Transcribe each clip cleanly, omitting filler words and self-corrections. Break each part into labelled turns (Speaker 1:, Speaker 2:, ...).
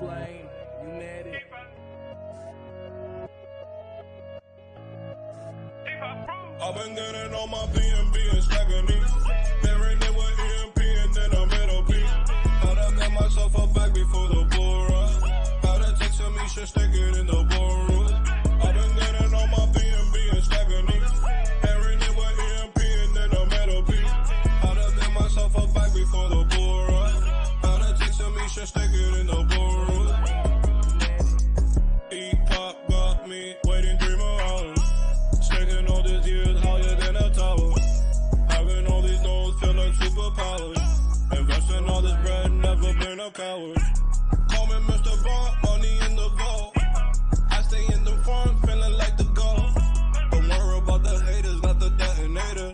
Speaker 1: blame, you mad at.
Speaker 2: I've been getting on my BNB and stacking these. Marrying it with EMP and then I'm LP. Gotta get myself a bag before the bull run. Gotta take some shit, stick it in the ballroom. I've been getting on my BNB and stacking these. Marrying it with EMP and then I'm LP. Gotta get myself a bag before the bull run. Gotta take some shit, stick it in the ballroom. E-pop got me waiting 3 more hours. Stacking all these years higher than a tower. Having all these nodes feel like superpowers. Investing all this bread, never been a coward. Call me Mr. Bond, money in the vault. I stay in the front, feeling like the goal. Don't worry about the haters, not the detonator.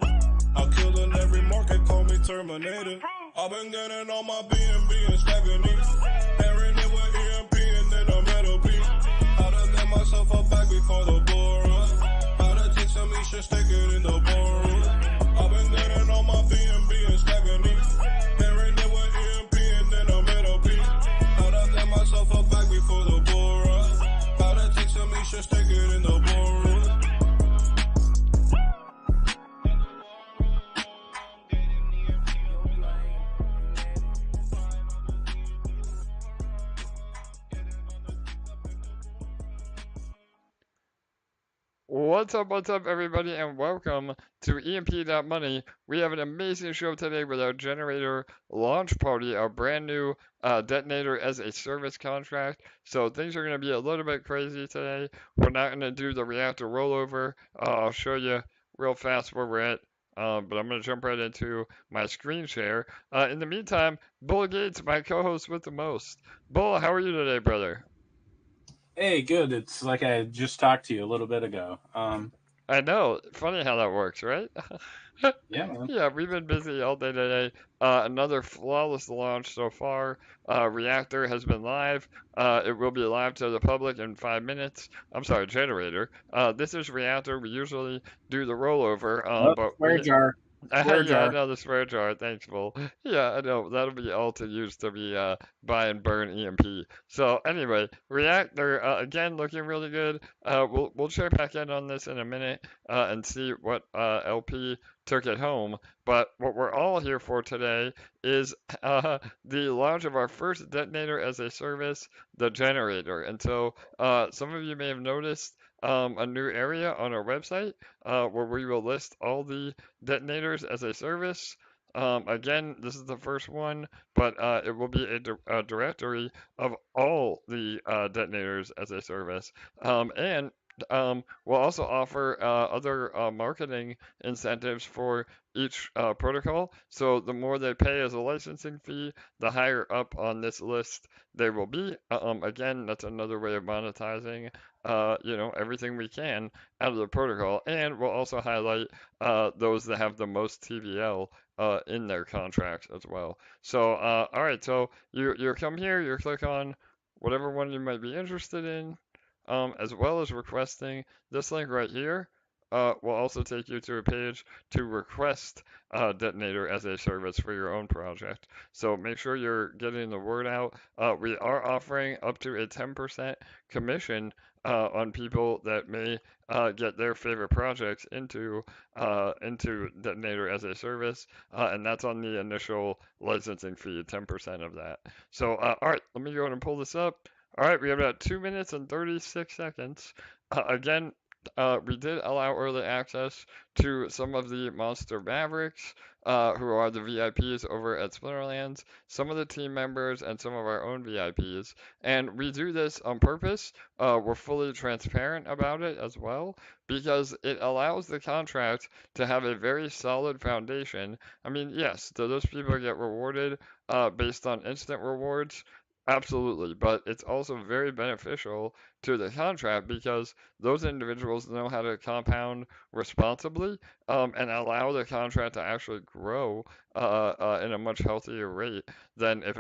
Speaker 2: I'll kill in every market, call me Terminator. I've been getting on my BNB and stacking these. Marrying it with EMP and then I'm LP. Gotta get myself a bag before the bull run. Should stick it in the ballroom. I've been getting on my BNB and stacking these. Marrying it with EMP and then I'm LP. Gotta get myself a bag before the bull run. Gotta take some should stick it in the ballroom.
Speaker 3: What's up, everybody, and welcome to EMP.Money. We have an amazing show today with our generator launch party, our brand new Detonator as a service contract. So things are going to be a little bit crazy today. We're not going to do the reactor rollover. I'll show you real fast where we're at. But I'm going to jump right into my screen share. In the meantime, Bull Gates, my co-host with the most. Bull, how are you today, brother?
Speaker 4: Hey, good. It's like I just talked to you a little bit ago.
Speaker 3: I know. Funny how that works, right?
Speaker 4: Yeah, man.
Speaker 3: Yeah, we've been busy all day today. Another flawless launch so far. Reactor has been live. It will be live to the public in 5 minutes. I'm sorry, generator. This is Reactor. We usually do the rollover. But
Speaker 4: swear jar. Swear
Speaker 3: yeah, I
Speaker 4: jar.
Speaker 3: know the swear jar. Thanks, Bull. Yeah, I know. That'll be all to use to be buy and burn EMP. So anyway, Reactor again looking really good. We'll check back in on this in a minute and see what LP took it home. But what we're all here for today is the launch of our first detonator as a service, the generator. And so some of you may have noticed a new area on our website where we will list all the detonators as a service. Again, this is the first one, but it will be a directory of all the detonators as a service. And we'll also offer other marketing incentives for each protocol. So the more they pay as a licensing fee, the higher up on this list they will be. Again, that's another way of monetizing, everything we can out of the protocol. And we'll also highlight those that have the most TVL in their contracts as well. So, all right, so you come here, you click on whatever one you might be interested in. As well as requesting this link right here, will also take you to a page to request Detonator as a service for your own project. So make sure you're getting the word out. We are offering up to a 10% commission on people that may get their favorite projects into Detonator as a service, and that's on the initial licensing fee, 10% of that. So, all right, let me go ahead and pull this up. All right, we have about 2 minutes and 36 seconds. Again, we did allow early access to some of the Monster Mavericks, who are the VIPs over at Splinterlands, some of the team members, and some of our own VIPs. And we do this on purpose. We're fully transparent about it as well, because it allows the contract to have a very solid foundation. I mean, yes, do those people get rewarded based on instant rewards? Absolutely, but it's also very beneficial to the contract because those individuals know how to compound responsibly and allow the contract to actually grow in a much healthier rate than if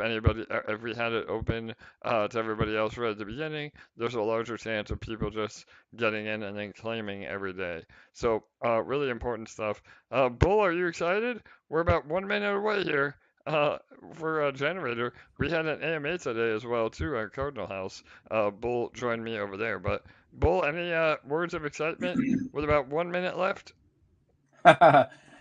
Speaker 3: we had it open to everybody else right at the beginning. There's a larger chance of people just getting in and then claiming every day. So really important stuff. Bull, are you excited? We're about 1 minute away here. for Generator, we had an AMA today as well too at Cardinal House. Bull joined me over there. But Bull, any words of excitement with about 1 minute left?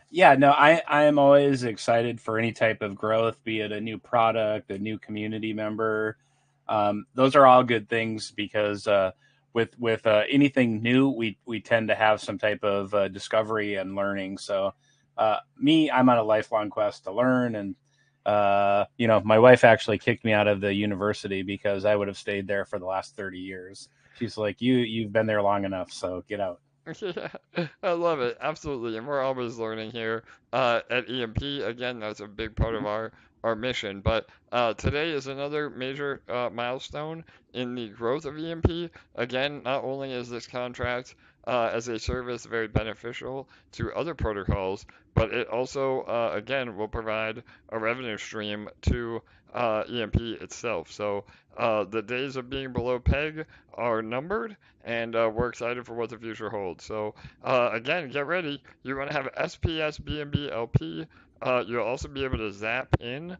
Speaker 4: Yeah, no, I am always excited for any type of growth, be it a new product, a new community member. Those are all good things because with anything new, we tend to have some type of discovery and learning. So I'm on a lifelong quest to learn, and my wife actually kicked me out of the university because I would have stayed there for the last 30 years. She's like, you've been there long enough, so get out.
Speaker 3: Yeah, I love it. Absolutely. And we're always learning here at EMP. Again, that's a big part of our mission. But today is another major milestone in the growth of EMP. Again, not only is this contract as a service very beneficial to other protocols, but it also, again, will provide a revenue stream to EMP itself. So the days of being below peg are numbered, and we're excited for what the future holds. So again, get ready. You're going to have SPS BNB LP. You'll also be able to zap in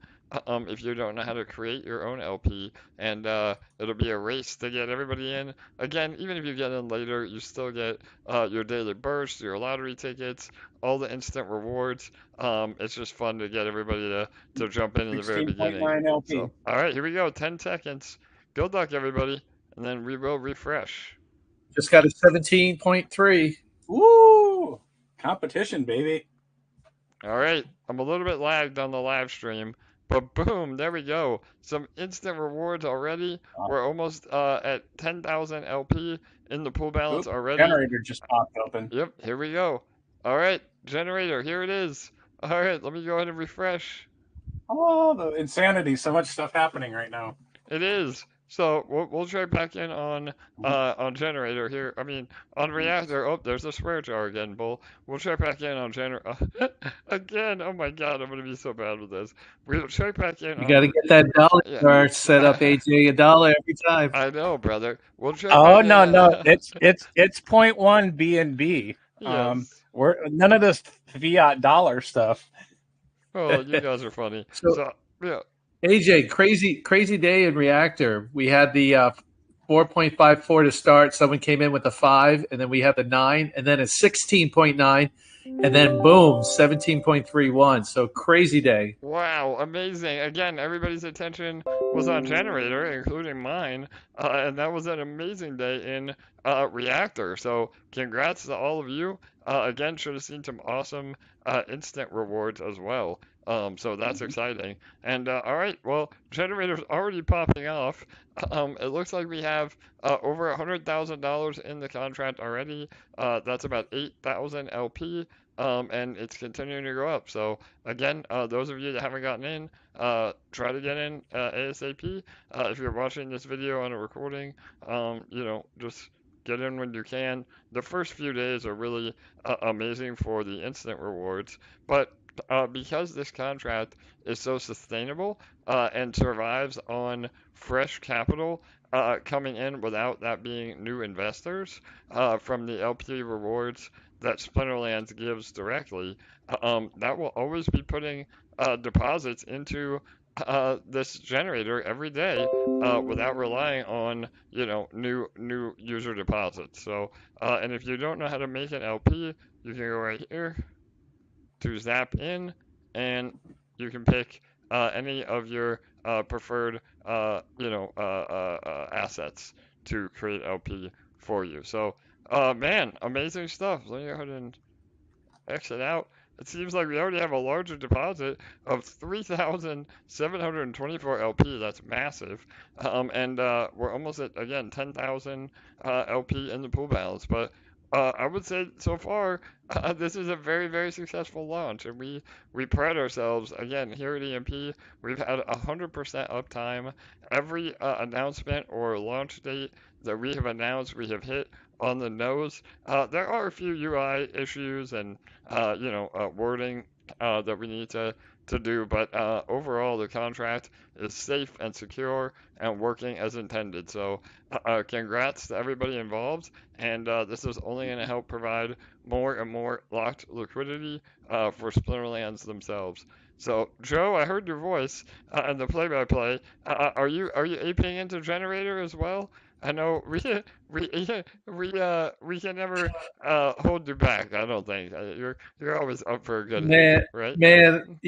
Speaker 3: if you don't know how to create your own LP, and it'll be a race to get everybody in. Again, even if you get in later, you still get your daily burst, your lottery tickets, all the instant rewards. It's just fun to get everybody to jump in the very beginning.
Speaker 4: 16.9 LP.
Speaker 3: So, all right, here we go. 10 seconds. Good luck, everybody, and then we will refresh.
Speaker 5: Just got a 17.3.
Speaker 4: Woo! Competition, baby.
Speaker 3: All right, I'm a little bit lagged on the live stream, but boom, there we go. Some instant rewards already. We're almost at 10,000 LP in the pool balance already.
Speaker 4: Generator just popped open.
Speaker 3: Yep, here we go. All right, Generator, here it is. All right, let me go ahead and refresh.
Speaker 4: Oh, the insanity. So much stuff happening right now.
Speaker 3: It is. So we'll try back in on Generator here. I mean, on Reactor. Oh, there's a swear jar again, Bull. We'll try back in on Generator. Again, oh my God, I'm going to be so bad with this. We'll try back in.
Speaker 5: You got to get that dollar jar set up, AJ. $1 every time.
Speaker 3: I know, brother. We'll try.
Speaker 4: Oh, no. It's 0.1 BNB.
Speaker 3: Yes.
Speaker 4: We're none of this fiat dollar stuff.
Speaker 3: Oh, you guys are funny. So yeah.
Speaker 5: AJ, crazy day in Reactor. We had the 4.54 to start. Someone came in with a 5, and then we had the 9, and then a 16.9, and then boom, 17.31. So crazy day.
Speaker 3: Wow, amazing. Again, everybody's attention was on Generator, including mine, and that was an amazing day in Reactor. So congrats to all of you. Again, should have seen some awesome instant rewards as well. So that's exciting. And all right, well, Generator's already popping off. It looks like we have over $100,000 in the contract already. That's about 8,000 LP, and it's continuing to go up. So again, those of you that haven't gotten in, try to get in ASAP. If you're watching this video on a recording, just get in when you can. The first few days are really amazing for the instant rewards, but because this contract is so sustainable and survives on fresh capital coming in without that being new investors from the LP rewards that Splinterlands gives directly, that will always be putting deposits into this generator every day without relying on new user deposits. So and if you don't know how to make an LP, you can go right here to zap in, and you can pick any of your preferred assets to create LP for you. So man, amazing stuff. Let me go ahead and exit out. It seems like we already have a larger deposit of 3,724 LP. That's massive. And we're almost at, again, 10,000 LP in the pool balance. But I would say so far, this is a very, very successful launch. And we pride ourselves, again, here at EMP, we've had 100% uptime. Every announcement or launch date that we have announced, we have hit on the nose. There are a few UI issues and wording that we need to do, but overall the contract is safe and secure and working as intended. So congrats to everybody involved, and this is only going to help provide more and more locked liquidity for Splinterlands themselves. So Joe, I heard your voice in the play-by-play. Are you aping into generator as well? I know we we can never hold you back. I don't think you're always up for a good hit,
Speaker 5: Man,
Speaker 3: right?
Speaker 5: man,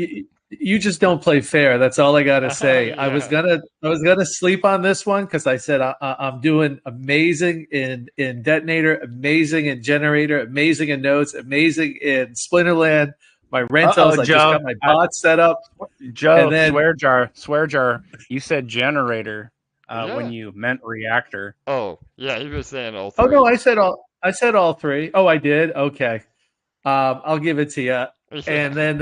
Speaker 5: you just don't play fair. That's all I gotta say.
Speaker 3: Yeah.
Speaker 5: I was gonna sleep on this one because I said I'm doing amazing in Detonator, amazing in Generator, amazing in Nodes, amazing in Splinterland. My
Speaker 4: Uh-oh,
Speaker 5: rentals, I just
Speaker 4: Joe.
Speaker 5: got my bot set up, and
Speaker 4: Joe,
Speaker 5: then
Speaker 4: swear jar. You said generator when
Speaker 3: Yeah.
Speaker 4: you meant reactor.
Speaker 3: Oh, yeah. He was saying all
Speaker 5: oh no,
Speaker 3: three.
Speaker 5: I said all three. Oh, I did. Okay, I'll give it to you.
Speaker 3: Yeah.
Speaker 5: And then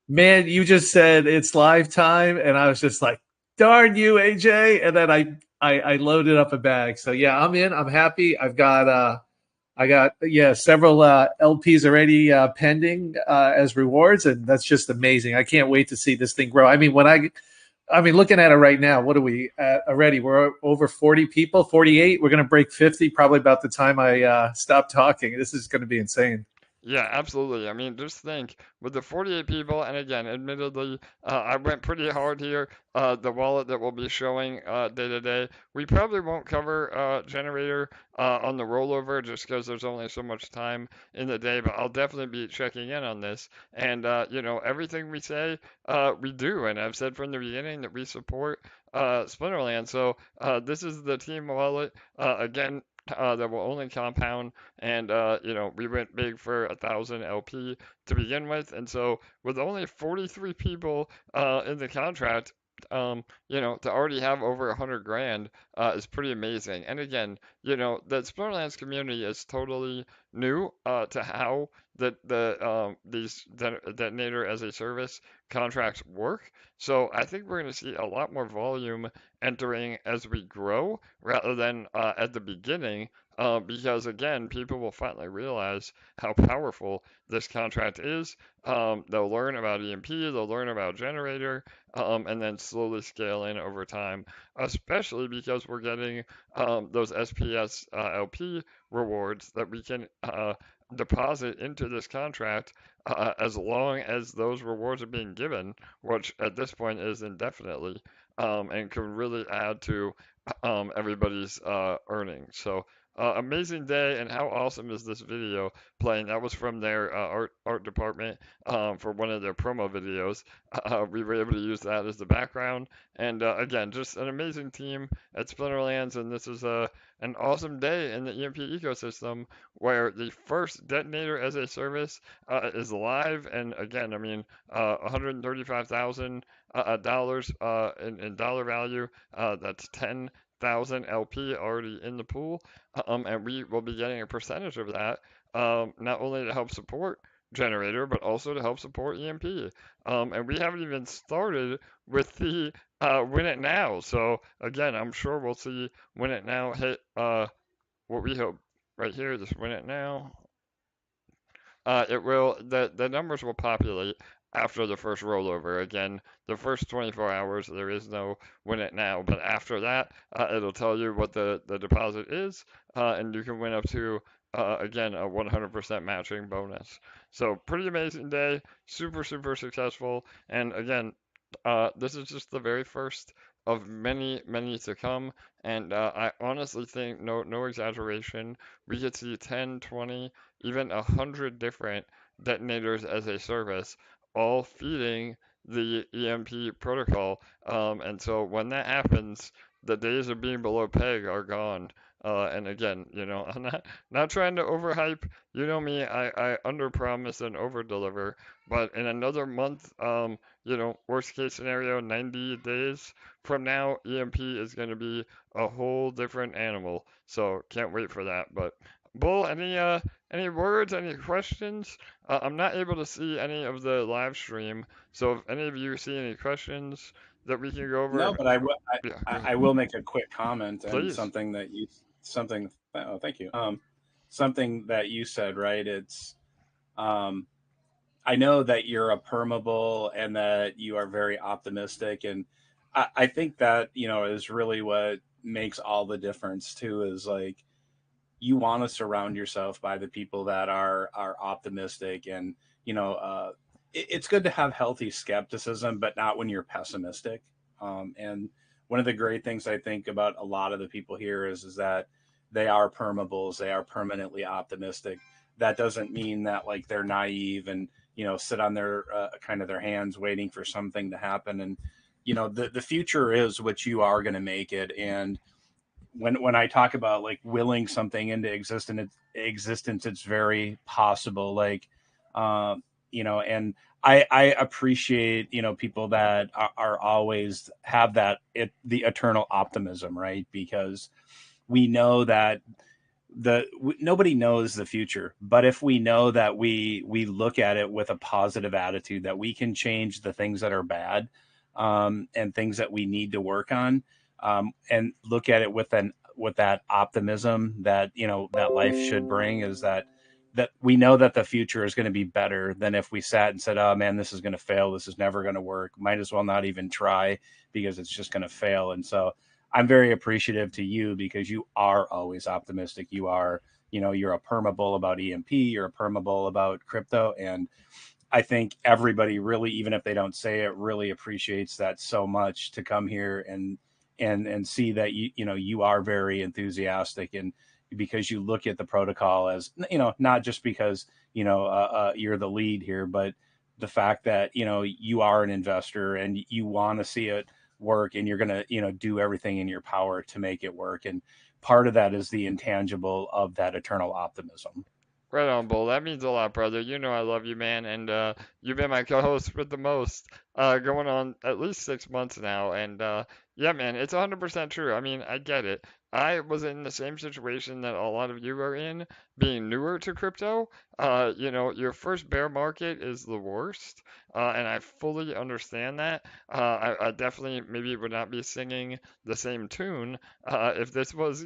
Speaker 5: man, you just said it's live time, and I was just like, darn you, AJ. And then I loaded up a bag. So yeah, I'm in. I'm happy. I got several LPs already pending as rewards, and that's just amazing. I can't wait to see this thing grow. I mean, looking at it right now, what are we at already? We're over 40 people, 48. We're going to break 50 probably about the time I stop talking. This is going to be insane.
Speaker 3: Yeah, absolutely. I mean, just think with the 48 people, and again, admittedly, I went pretty hard here. The wallet that we'll be showing day to day, we probably won't cover generator on the rollover just because there's only so much time in the day, but I'll definitely be checking in on this. And, everything we say, we do. And I've said from the beginning that we support Splinterland. So this is the team wallet. Again, that will only compound. And we went big for 1,000 LP to begin with, and so with only 43 people in the contract, to already have over 100 grand is pretty amazing. And again, the Splinterlands community is totally new to how these detonator as a service contracts work. So I think we're going to see a lot more volume entering as we grow rather than at the beginning. Because again, people will finally realize how powerful this contract is. They'll learn about EMP, they'll learn about Generator, and then slowly scale in over time, especially because we're getting those SPS LP rewards that we can deposit into this contract as long as those rewards are being given, which at this point is indefinitely, and can really add to everybody's earnings. So amazing day, and how awesome is this video playing? That was from their art department for one of their promo videos. We were able to use that as the background, and again, just an amazing team at Splinterlands, and this is an awesome day in the EMP ecosystem where the first detonator as a service is live, and again, I mean, $135,000 dollars in dollar value. That's 10,000 LP already in the pool, and we will be getting a percentage of that, not only to help support Generator, but also to help support EMP. And we haven't even started with the Win It Now. So again, I'm sure we'll see Win It Now hit what we hope right here. Just Win It Now. The numbers will populate after the first rollover. Again, the first 24 hours there is no win it now, but after that it'll tell you what the deposit is, and you can win up to again a 100% matching bonus. So pretty amazing day, super successful, and again this is just the very first of many to come, and I honestly think, no exaggeration, we could see 10, 20, even 100 different detonators as a service, all feeding the EMP protocol. And so when that happens, the days of being below peg are gone. And again, I'm not trying to overhype. You know me, I underpromise and overdeliver. But in another month, worst case scenario, 90 days from now, EMP is going to be a whole different animal. So can't wait for that. But Bull, any words, any questions? I'm not able to see any of the live stream, so if any of you see any questions that we can go
Speaker 4: No,
Speaker 3: over,
Speaker 4: but
Speaker 3: yeah,
Speaker 4: I will make a quick comment and
Speaker 3: please.
Speaker 4: something. Oh, thank you. Something that you said, right? It's I know that you're a permeable and that you are very optimistic, and I think that is really what makes all the difference too. Is like you want to surround yourself by the people that are optimistic and it's good to have healthy skepticism, but not when you're pessimistic. And one of the great things I think about a lot of the people here is that they are permabulls, they are permanently optimistic. That doesn't mean that like they're naive and sit on their kind of their hands waiting for something to happen. And the future is what you are going to make it. And when I talk about like willing something into existence, it's very possible. Like, and I appreciate people that are always have the eternal optimism, right? Because we know that nobody knows the future, but if we know that we look at it with a positive attitude, that we can change the things that are bad, and things that we need to work on, and look at it with that optimism that that life should bring, is that we know that the future is going to be better than if we sat and said, oh man, this is going to fail, this is never going to work, might as well not even try because it's just going to fail. And so I'm very appreciative to you because you are always optimistic. You are, you're a permabull about EMP, you're a permabull about crypto. And I think everybody really, even if they don't say it, really appreciates that so much, to come here and see that you are very enthusiastic, and because you look at the protocol as not just because you're the lead here, but the fact that you are an investor and you want to see it work, and you're going to do everything in your power to make it work. And part of that is the intangible of that eternal optimism.
Speaker 3: Right on, Bull. That means a lot, brother. You know I love you, man, and you've been my co-host with the most, going on at least 6 months now, and yeah, man, it's 100% true. I mean, I get it. I was in the same situation that a lot of you are in, being newer to crypto. Your first bear market is the worst, and I fully understand that. I definitely maybe would not be singing the same tune if this was,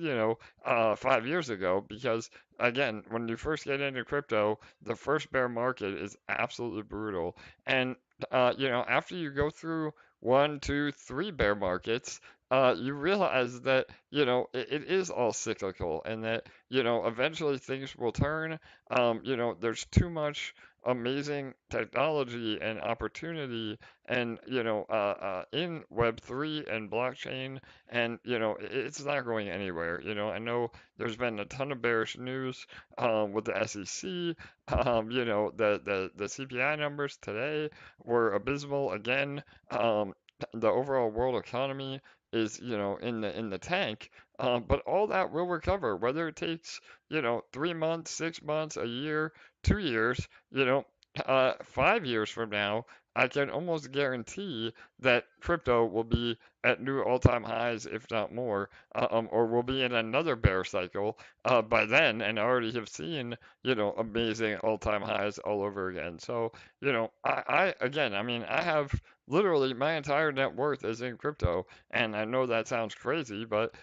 Speaker 3: 5 years ago, because again, when you first get into crypto, the first bear market is absolutely brutal. And, after you go through one, two, three bear markets, you realize that, it is all cyclical, and that, eventually things will turn. There's too much amazing technology and opportunity and, in Web3 and blockchain, and, it's not going anywhere. I know there's been a ton of bearish news with the SEC. The CPI numbers today were abysmal again. The overall world economy is, in the tank. But all that will recover, whether it takes, 3 months, 6 months, a year, 2 years, 5 years from now. I can almost guarantee that crypto will be at new all-time highs, if not more, or we'll be in another bear cycle by then, and I already have seen, amazing all-time highs all over again. So, again, I mean, I have literally my entire net worth is in crypto, and I know that sounds crazy, but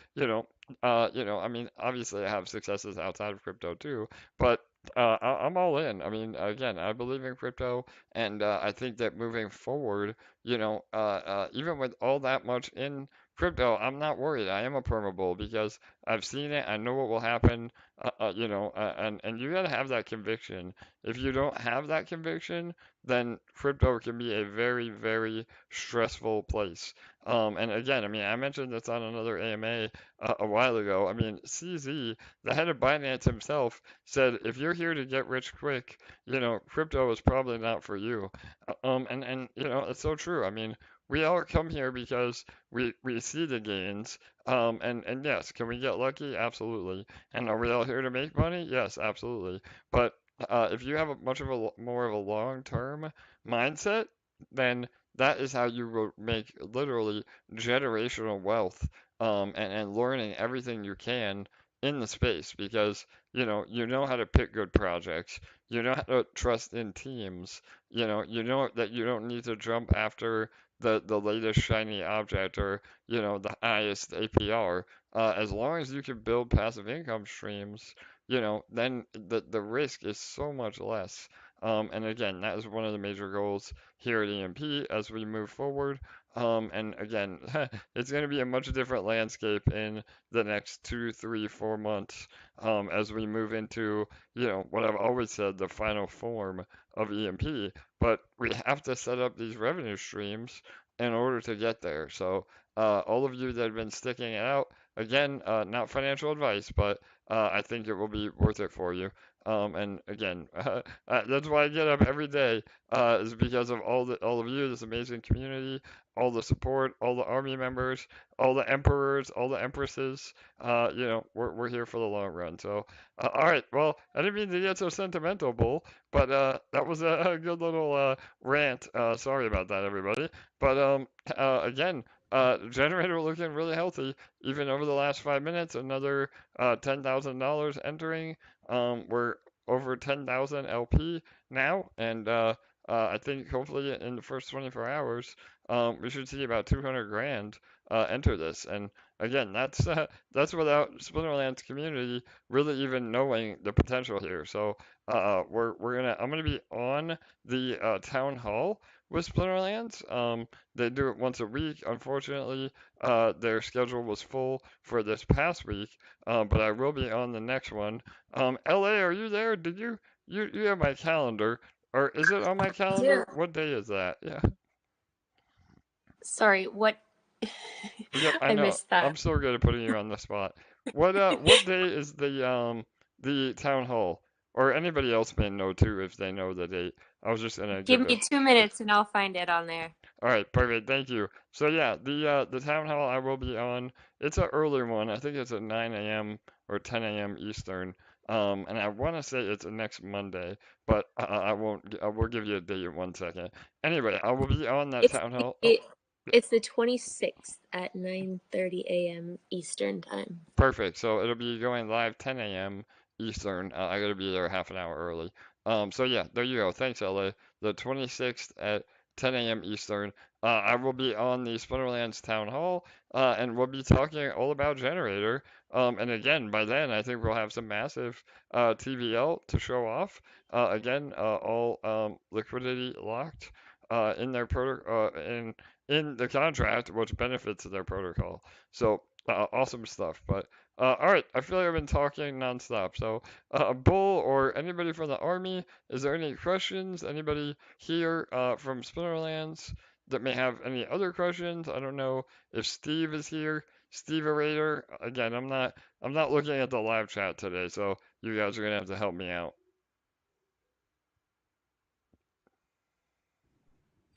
Speaker 3: I mean, obviously I have successes outside of crypto too, but I'm all in. I mean, again, I believe in crypto, and I think that moving forward, even with all that much in crypto, I'm not worried. I am a permabull because I've seen it. I know what will happen. And you gotta have that conviction. If you don't have that conviction, then crypto can be a very, very stressful place. And again, I mean, I mentioned this on another AMA a while ago. I mean, CZ, the head of Binance himself, said if you're here to get rich quick, crypto is probably not for you. And it's so true. I mean, we all come here because we see the gains. And yes, can we get lucky? Absolutely. And are we all here to make money? Yes, absolutely. But if you have more of a long-term mindset, then that is how you will make literally generational wealth, and learning everything you can in the space, because you know how to pick good projects, you know how to trust in teams, you know that you don't need to jump after the latest shiny object, or the highest APR. As long as you can build passive income streams, then the risk is so much less. And again, that is one of the major goals here at EMP as we move forward. And again, it's going to be a much different landscape in the next 2, 3, 4 months as we move into, what I've always said, the final form of EMP. But we have to set up these revenue streams in order to get there. So, all of you that have been sticking it out, again, not financial advice, but I think it will be worth it for you. And again, that's why I get up every day, is because of all of you, this amazing community, all the support, all the army members, all the emperors, all the empresses. We're here for the long run. So, all right. Well, I didn't mean to get so sentimental, Bull, but that was a good little rant. Sorry about that, everybody. But again, generator looking really healthy, even over the last 5 minutes. Another $10,000 entering. We're over 10,000 LP now, and I think hopefully in the first 24 hours, we should see about 200 grand enter this. And again, that's without Splinterlands community really even knowing the potential here. So I'm gonna be on the town hall with Splinterlands. They do it once a week. Unfortunately, their schedule was full for this past week, but I will be on the next one. LA, are you there? Did you have my calendar, or is it on my calendar?
Speaker 6: do.
Speaker 3: What day is that? Yeah.
Speaker 6: Sorry, what?
Speaker 3: Yep, I
Speaker 6: I
Speaker 3: know.
Speaker 6: missed that.
Speaker 3: I'm so good at putting you on the spot. What day is the town hall? Or anybody else may know too if they know the date. I was just gonna
Speaker 6: Give
Speaker 3: give
Speaker 6: me 2 minutes and I'll find it on there.
Speaker 3: All right, perfect. Thank you. So yeah, the town hall I will be on. It's an early one. I think it's at 9 a.m. or 10 a.m. Eastern. And I want to say it's next Monday, but I won't. I will give you a date in 1 second. Anyway, I will be on that
Speaker 6: It's
Speaker 3: town hall.
Speaker 6: it's the 26th at 9:30 a.m. Eastern time.
Speaker 3: Perfect. So it'll be going live 10 a.m. Eastern. I gotta be there half an hour early. So yeah, there you go. Thanks, LA. The 26th at 10 a.m. Eastern. I will be on the Splinterlands Town Hall, and we'll be talking all about Generator. And again, by then, I think we'll have some massive TVL to show off. Again, all liquidity locked in their in the contract, which benefits their protocol. So awesome stuff. But all right, I feel like I've been talking nonstop. So, Bull or anybody from the army, is there any questions? Anybody here from Splinterlands that may have any other questions? I don't know if Steve is here. Steve Arator. Again, I'm not looking at the live chat today, so you guys are gonna have to help me out.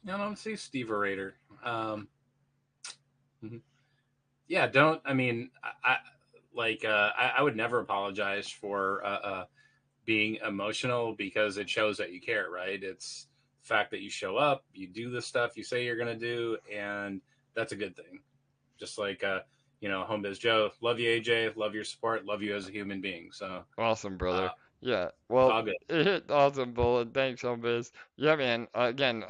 Speaker 4: No, I don't see Steve Arator. Mhm. Yeah, don't. I mean, I would never apologize for being emotional because it shows that you care, right? It's the fact that you show up, you do the stuff you say you're going to do, and that's a good thing. Just like, Homebiz Joe, love you, AJ, love your support, love you as a human being. So,
Speaker 3: Awesome, brother.
Speaker 4: uh,
Speaker 3: Yeah.
Speaker 4: it's
Speaker 3: Well,
Speaker 4: all good.
Speaker 3: awesome, Bullet. Thanks, Biz. Yeah, man. Again,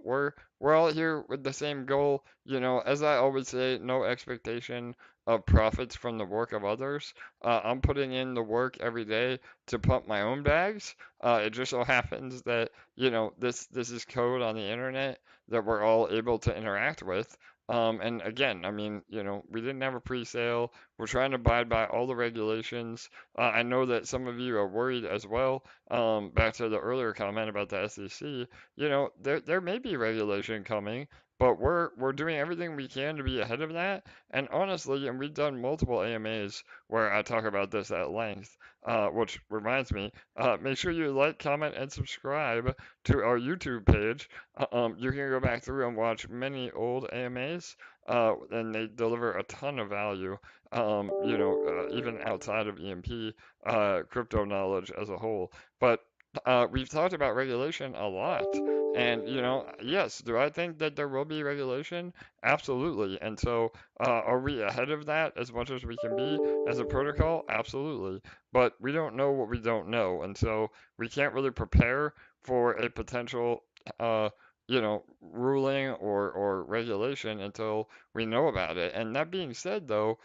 Speaker 3: we're all here with the same goal. As I always say, no expectation of profits from the work of others. I'm putting in the work every day to pump my own bags. It just so happens that this is code on the internet that we're all able to interact with. And again, I mean, we didn't have a pre-sale. We're trying to abide by all the regulations. I know that some of you are worried as well. Back to the earlier comment about the SEC, there may be regulation coming, but we're doing everything we can to be ahead of that. And honestly, and we've done multiple AMAs where I talk about this at length, which reminds me, make sure you like, comment, and subscribe to our YouTube page. You can go back through and watch many old AMAs, and they deliver a ton of value. Even outside of EMP, crypto knowledge as a whole. But we've talked about regulation a lot. And, yes, do I think that there will be regulation? Absolutely. And so, are we ahead of that as much as we can be as a protocol? Absolutely. But we don't know what we don't know. And so, we can't really prepare for a potential, ruling or regulation until we know about it. And that being said, though,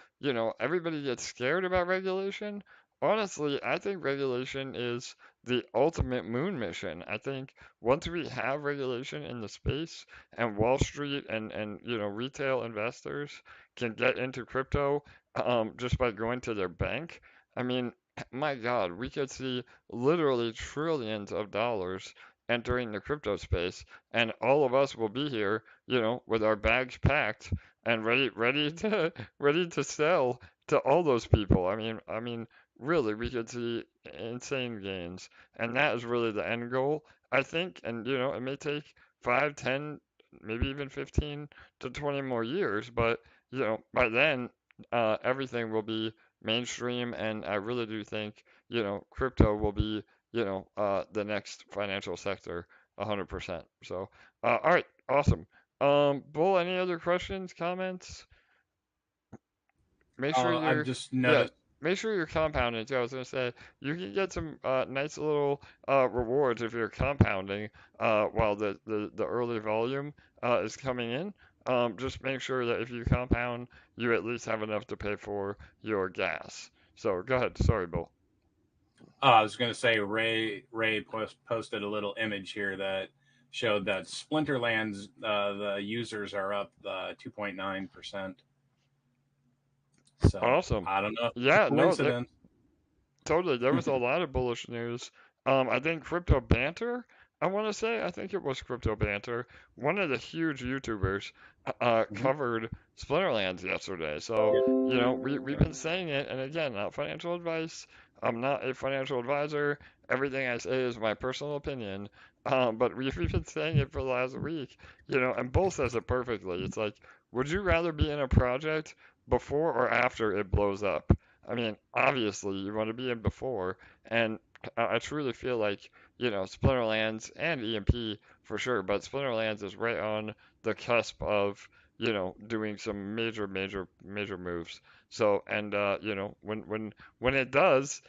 Speaker 3: everybody gets scared about regulation. Honestly, I think regulation is the ultimate moon mission. I think once we have regulation in the space and Wall Street and retail investors can get into crypto just by going to their bank, I mean, my God, we could see literally trillions of dollars entering the crypto space, and all of us will be here, with our bags packed and ready to ready to sell to all those people. I mean, really, we could see insane gains. And that is really the end goal, I think. And, it may take 5, 10, maybe even 15 to 20 more years, but, by then, everything will be mainstream. And I really do think, crypto will be, the next financial sector 100%. So, all right, awesome. Bull, any other questions, comments? Make sure
Speaker 4: I've
Speaker 3: you're,
Speaker 4: just
Speaker 3: yeah,
Speaker 4: noticed.
Speaker 3: make sure you're compounding too. I was gonna say you can get some nice little rewards if you're compounding while the early volume is coming in. Just make sure that if you compound, you at least have enough to pay for your gas. So go ahead. Sorry, Bill.
Speaker 4: I was going to say Ray posted a little image here that showed that Splinterlands, the users are up 2.9%. So
Speaker 3: Awesome.
Speaker 4: I don't know if it's
Speaker 3: Yeah,
Speaker 4: a
Speaker 3: no,
Speaker 4: coincidence.
Speaker 3: totally. There was a lot of bullish news. I think Crypto Banter, I want to say, I think it was Crypto Banter, one of the huge YouTubers,
Speaker 4: Mhm.
Speaker 3: covered Splinterlands yesterday. So, we've been saying it, and again, not financial advice. I'm not a financial advisor. Everything I say is my personal opinion. But we've been saying it for the last week, and Bull says it perfectly. It's like, would you rather be in a project before or after it blows up? I mean, obviously, you want to be in before, and I truly feel like, Splinterlands and EMP for sure, but Splinterlands is right on the cusp of, doing some major, major, major moves. So, and when it does,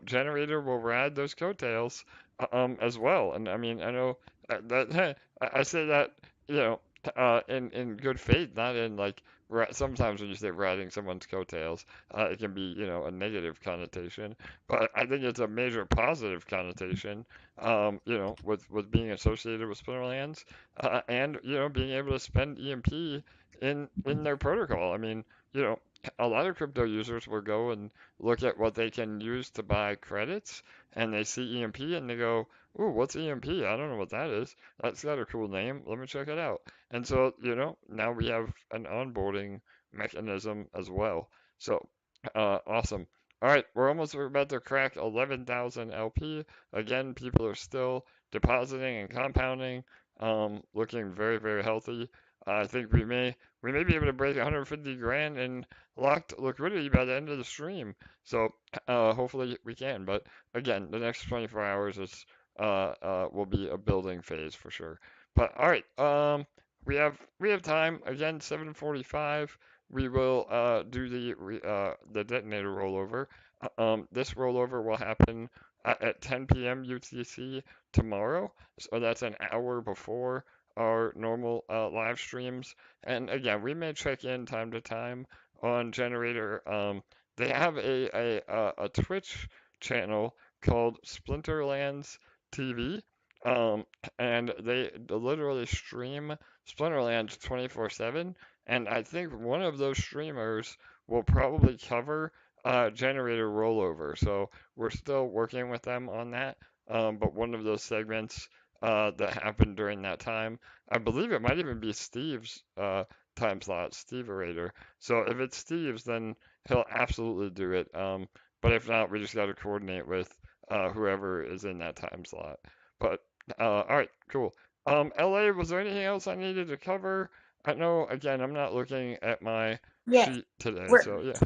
Speaker 3: Generator will ride those coattails, as well. And I mean, I know that I say that, you know, in good faith, not in like sometimes when you say riding someone's coattails, it can be, a negative connotation, but I think it's a major positive connotation, with being associated with Splinterlands, and, being able to spend EMP in their protocol. I mean, you know, a lot of crypto users will go and look at what they can use to buy credits, and they see EMP and they go, "Ooh, what's EMP? I don't know what that is. That's got a cool name. Let me check it out." And so, now we have an onboarding mechanism as well. So, awesome. All right, we're about to crack 11,000 LP. Again, people are still depositing and compounding, looking very, very healthy. I think we may be able to break 150 grand in locked liquidity by the end of the stream. So, hopefully we can. But again, the next 24 hours will be a building phase for sure. But all right, we have time. Again, 7:45. We will do the detonator rollover. This rollover will happen at 10 p.m. UTC tomorrow. So that's an hour before our normal live streams. And again, we may check in time to time on Generator. They have a Twitch channel called Splinterlands TV. Um, and they literally stream Splinterlands 24/7. And I think one of those streamers will probably cover Generator Rollover. So we're still working with them on that. But one of those segments that happened during that time, I believe it might even be Steve's time slot, Steve Orator. So if it's Steve's, then he'll absolutely do it. But if not, we just got to coordinate with whoever is in that time slot. But all right, cool. LA, was there anything else I needed to cover? I know, again, I'm not looking at my
Speaker 6: Yes,
Speaker 3: sheet today,
Speaker 6: we're
Speaker 3: so yeah.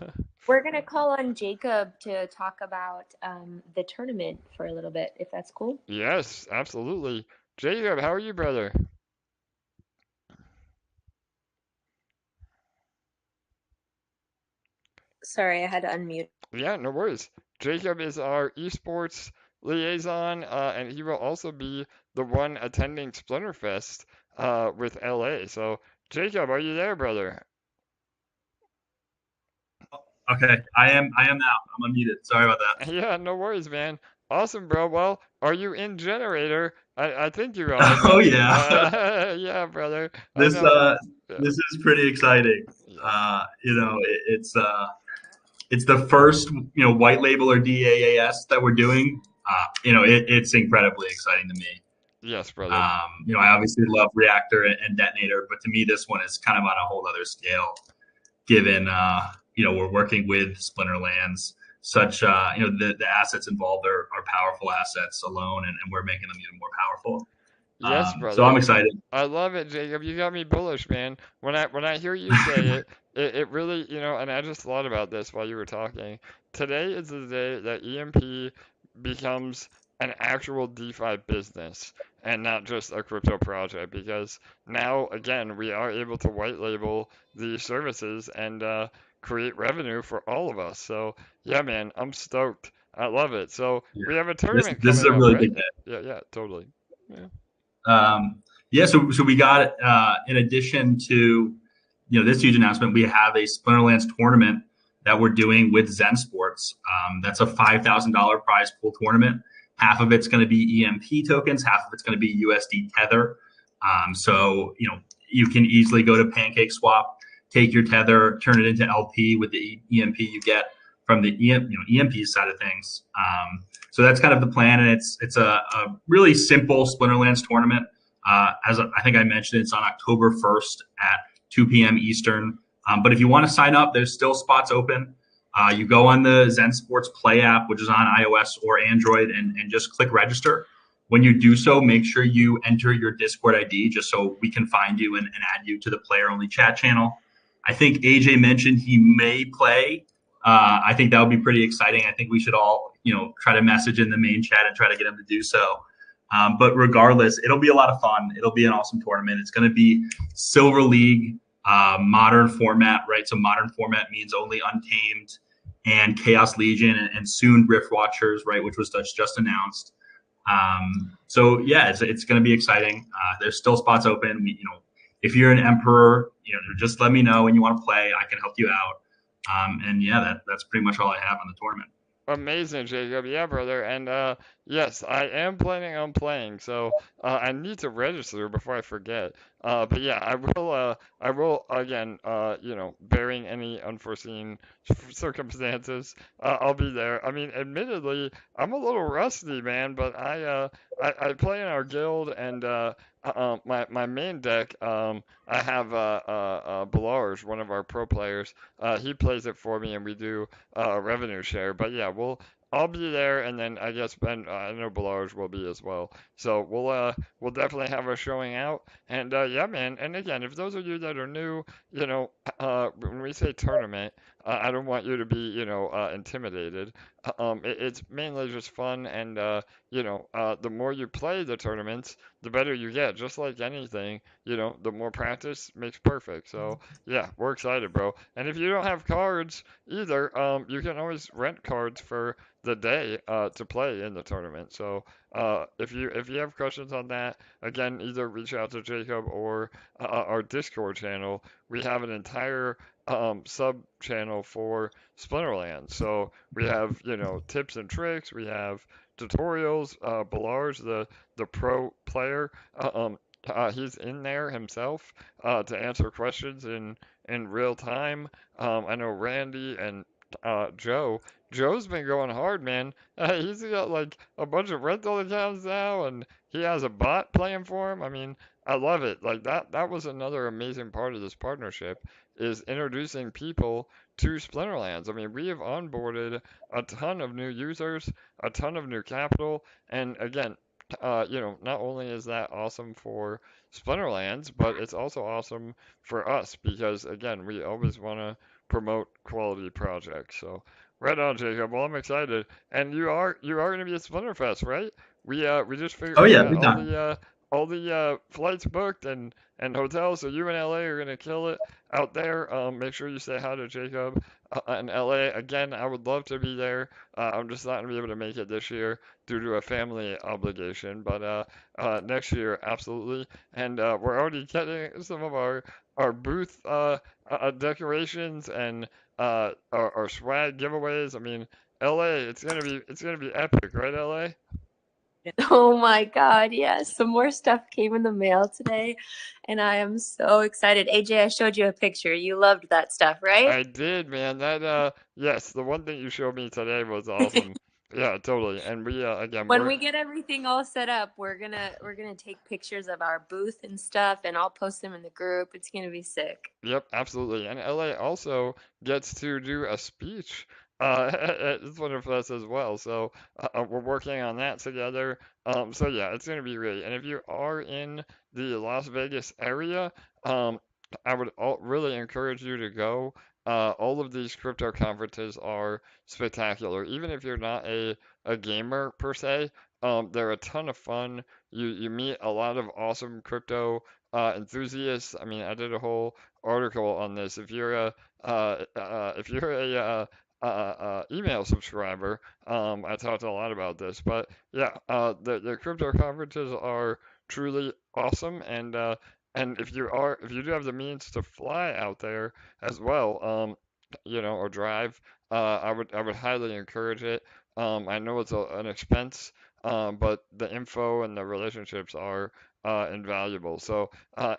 Speaker 6: we're gonna call on Jacob to talk about the tournament for a little bit, if that's cool.
Speaker 3: Yes, absolutely. Jacob, how are you, brother?
Speaker 6: Sorry, I had to unmute.
Speaker 3: Yeah, no worries. Jacob is our esports liaison, and he will also be the one attending Splinterfest with LA. So, Jacob, are you there, brother?
Speaker 7: Okay, I am now. I'm unmuted. Sorry about that.
Speaker 3: Yeah, no worries, man. Awesome, bro. Well, are you in Generator? I think you are,
Speaker 7: Oh
Speaker 3: but
Speaker 7: yeah.
Speaker 3: yeah, brother. I
Speaker 7: This
Speaker 3: know. Yeah.
Speaker 7: this is pretty exciting.
Speaker 3: Yeah.
Speaker 7: It's the first white label or DAAS that we're doing. It's incredibly exciting to me.
Speaker 3: Yes, brother.
Speaker 7: I obviously love Reactor and Detonator, but to me this one is kind of on a whole other scale. Given we're working with Splinterlands, such the assets involved are powerful assets alone, and we're making them even more powerful.
Speaker 3: Yes,
Speaker 7: So I'm
Speaker 3: brother.
Speaker 7: excited.
Speaker 3: I love it, Jacob. You got me bullish, man. When I hear you say it really, and I just thought about this while you were talking. Today is the day that EMP becomes an actual DeFi business and not just a crypto project, because now, again, we are able to white label these services and create revenue for all of us. So, yeah, man, I'm stoked. I love it. So,
Speaker 7: Yeah.
Speaker 3: we have a
Speaker 7: This
Speaker 3: tournament
Speaker 7: is a
Speaker 3: coming up,
Speaker 7: really
Speaker 3: right?
Speaker 7: big day.
Speaker 3: Yeah, totally. Yeah.
Speaker 7: So we got in addition to this huge announcement, we have a Splinterlands tournament that we're doing with Zen Sports. That's a $5,000 prize pool tournament. Half of it's going to be EMP tokens, half of it's going to be USD Tether. So you can easily go to PancakeSwap, take your Tether, turn it into LP with the EMP you get from the EMP side of things. So that's kind of the plan, and it's a really simple Splinterlands tournament. As I think I mentioned, it's on October 1st at 2 p.m. Eastern. But if you want to sign up, there's still spots open. You go on the Zen Sports Play app, which is on iOS or Android, and just click register. When you do so, make sure you enter your Discord ID just so we can find you and add you to the player-only chat channel. I think AJ mentioned he may play. I think that would be pretty exciting. I think we should all, try to message in the main chat and try to get him to do so. But regardless, it'll be a lot of fun. It'll be an awesome tournament. It's going to be Silver League, modern format, right? So modern format means only Untamed and Chaos Legion and soon Rift Watchers, right? Which was just announced. So yeah, it's going to be exciting. There's still spots open. If you're an Emperor, just let me know and you want to play. I can help you out. And yeah, that's pretty much all I have on the tournament.
Speaker 3: Amazing, Jacob. Yeah, brother. And yes, I am planning on playing, so I need to register before I forget. But yeah, I will again, bearing any unforeseen circumstances, I'll be there. I mean, admittedly, I'm a little rusty, man, but I play in our guild, and my main deck, I have Belarge, one of our pro players. He plays it for me, and we do a revenue share. But yeah, I'll be there, and then I guess Ben, I know Belarge will be as well. So we'll definitely have our showing out. And yeah, man. And again, if those of you that are new, when we say tournament, I don't want you to be, intimidated. It's mainly just fun, and the more you play the tournaments, the better you get. Just like anything, the more practice makes perfect. So yeah, we're excited, bro. And if you don't have cards either, you can always rent cards for the day to play in the tournament. So if you have questions on that, again, either reach out to Jacob or our Discord channel. We have an entire sub channel for Splinterlands. So we have tips and tricks. We have tutorials. Belarge, the pro player, he's in there himself to answer questions in real time. I know Randy and Joe. Joe's been going hard, man. He's got like a bunch of rental accounts now, and he has a bot playing for him. I mean, I love it. Like that was another amazing part of this partnership, is introducing people to Splinterlands. I mean, we have onboarded a ton of new users, a ton of new capital, and again, not only is that awesome for Splinterlands, but it's also awesome for us because again, we always want to promote quality projects. So right on, Jacob. Well, I'm excited, and you are going to be at Splinterfest, right? We just figured
Speaker 7: Oh
Speaker 3: we
Speaker 7: yeah,
Speaker 3: got
Speaker 7: big time.
Speaker 3: all the flights booked and hotels. So you in LA are gonna kill it out there. Make sure you say hi to Jacob in LA. Again, I would love to be there. I'm just not gonna be able to make it this year due to a family obligation. But next year, absolutely. And we're already getting some of our booth decorations and our swag giveaways. I mean, LA, it's gonna be epic, right, LA?
Speaker 6: Oh my God, yes. Some more stuff came in the mail today, and I am so excited. AJ, I showed you a picture. You loved that stuff, right?
Speaker 3: I did, man. That yes, the one thing you showed me today was awesome. Yeah, totally. And we again,
Speaker 6: When we get everything all set up, we're gonna take pictures of our booth and stuff, and I'll post them in the group. It's gonna be sick.
Speaker 3: yep, absolutely. And LA also gets to do a speech at Splinterfest as well. So we're working on that together. So yeah, it's gonna be great. And if you are in the Las Vegas area, um, I would really encourage you to go. All of these crypto conferences are spectacular. Even if you're not a gamer per se, they're a ton of fun. You meet a lot of awesome crypto enthusiasts. I mean, I did a whole article on this. If you're a email subscriber, I talked a lot about this. But yeah, the crypto conferences are truly awesome, and if you do have the means to fly out there as well, or drive, I would highly encourage it. I know it's an expense, but the info and the relationships are invaluable. So,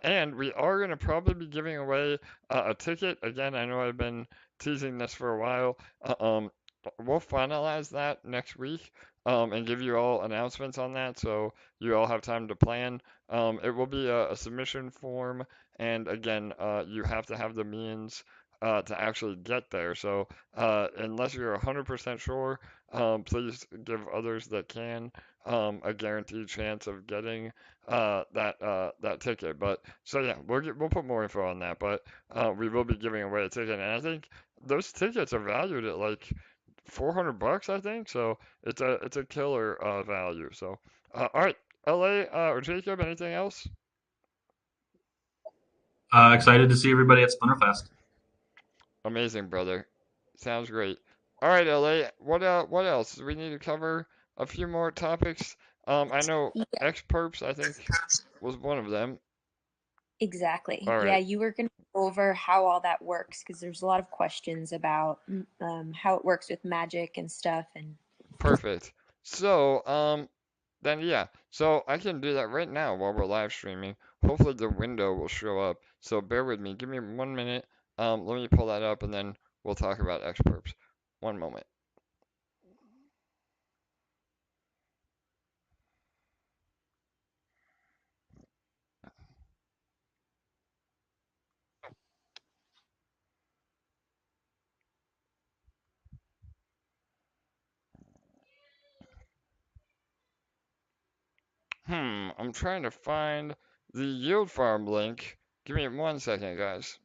Speaker 3: and we are going to probably be giving away a ticket. Again, I know I've been teasing this for a while. We'll finalize that next week and give you all announcements on that so you all have time to plan. It will be a submission form, and again, you have to have the means to actually get there. So, unless you're 100% sure, please give others that can a guaranteed chance of getting that ticket. But so yeah, we'll put more info on that. But we will be giving away a ticket, and I think those tickets are valued at like $400, I think. So it's a killer value. So all right, LA or Jacob, anything else?
Speaker 7: Excited to see everybody at Splinterfest.
Speaker 3: Amazing, brother. Sounds great. All right, LA. What else? We need to cover a few more topics. I know
Speaker 6: Yeah,
Speaker 3: X-Perps, I think, was one of them.
Speaker 6: exactly.
Speaker 3: All
Speaker 6: Yeah,
Speaker 3: right,
Speaker 6: you were gonna go over how all that works because there's a lot of questions about how it works with magic and stuff. And
Speaker 3: perfect. So, then yeah. So I can do that right now while we're live streaming. Hopefully the window will show up. So bear with me. Give me 1 minute. Let me pull that up and then we'll talk about X-Perps. One moment. I'm trying to find the yield farm link. Give me 1 second, guys.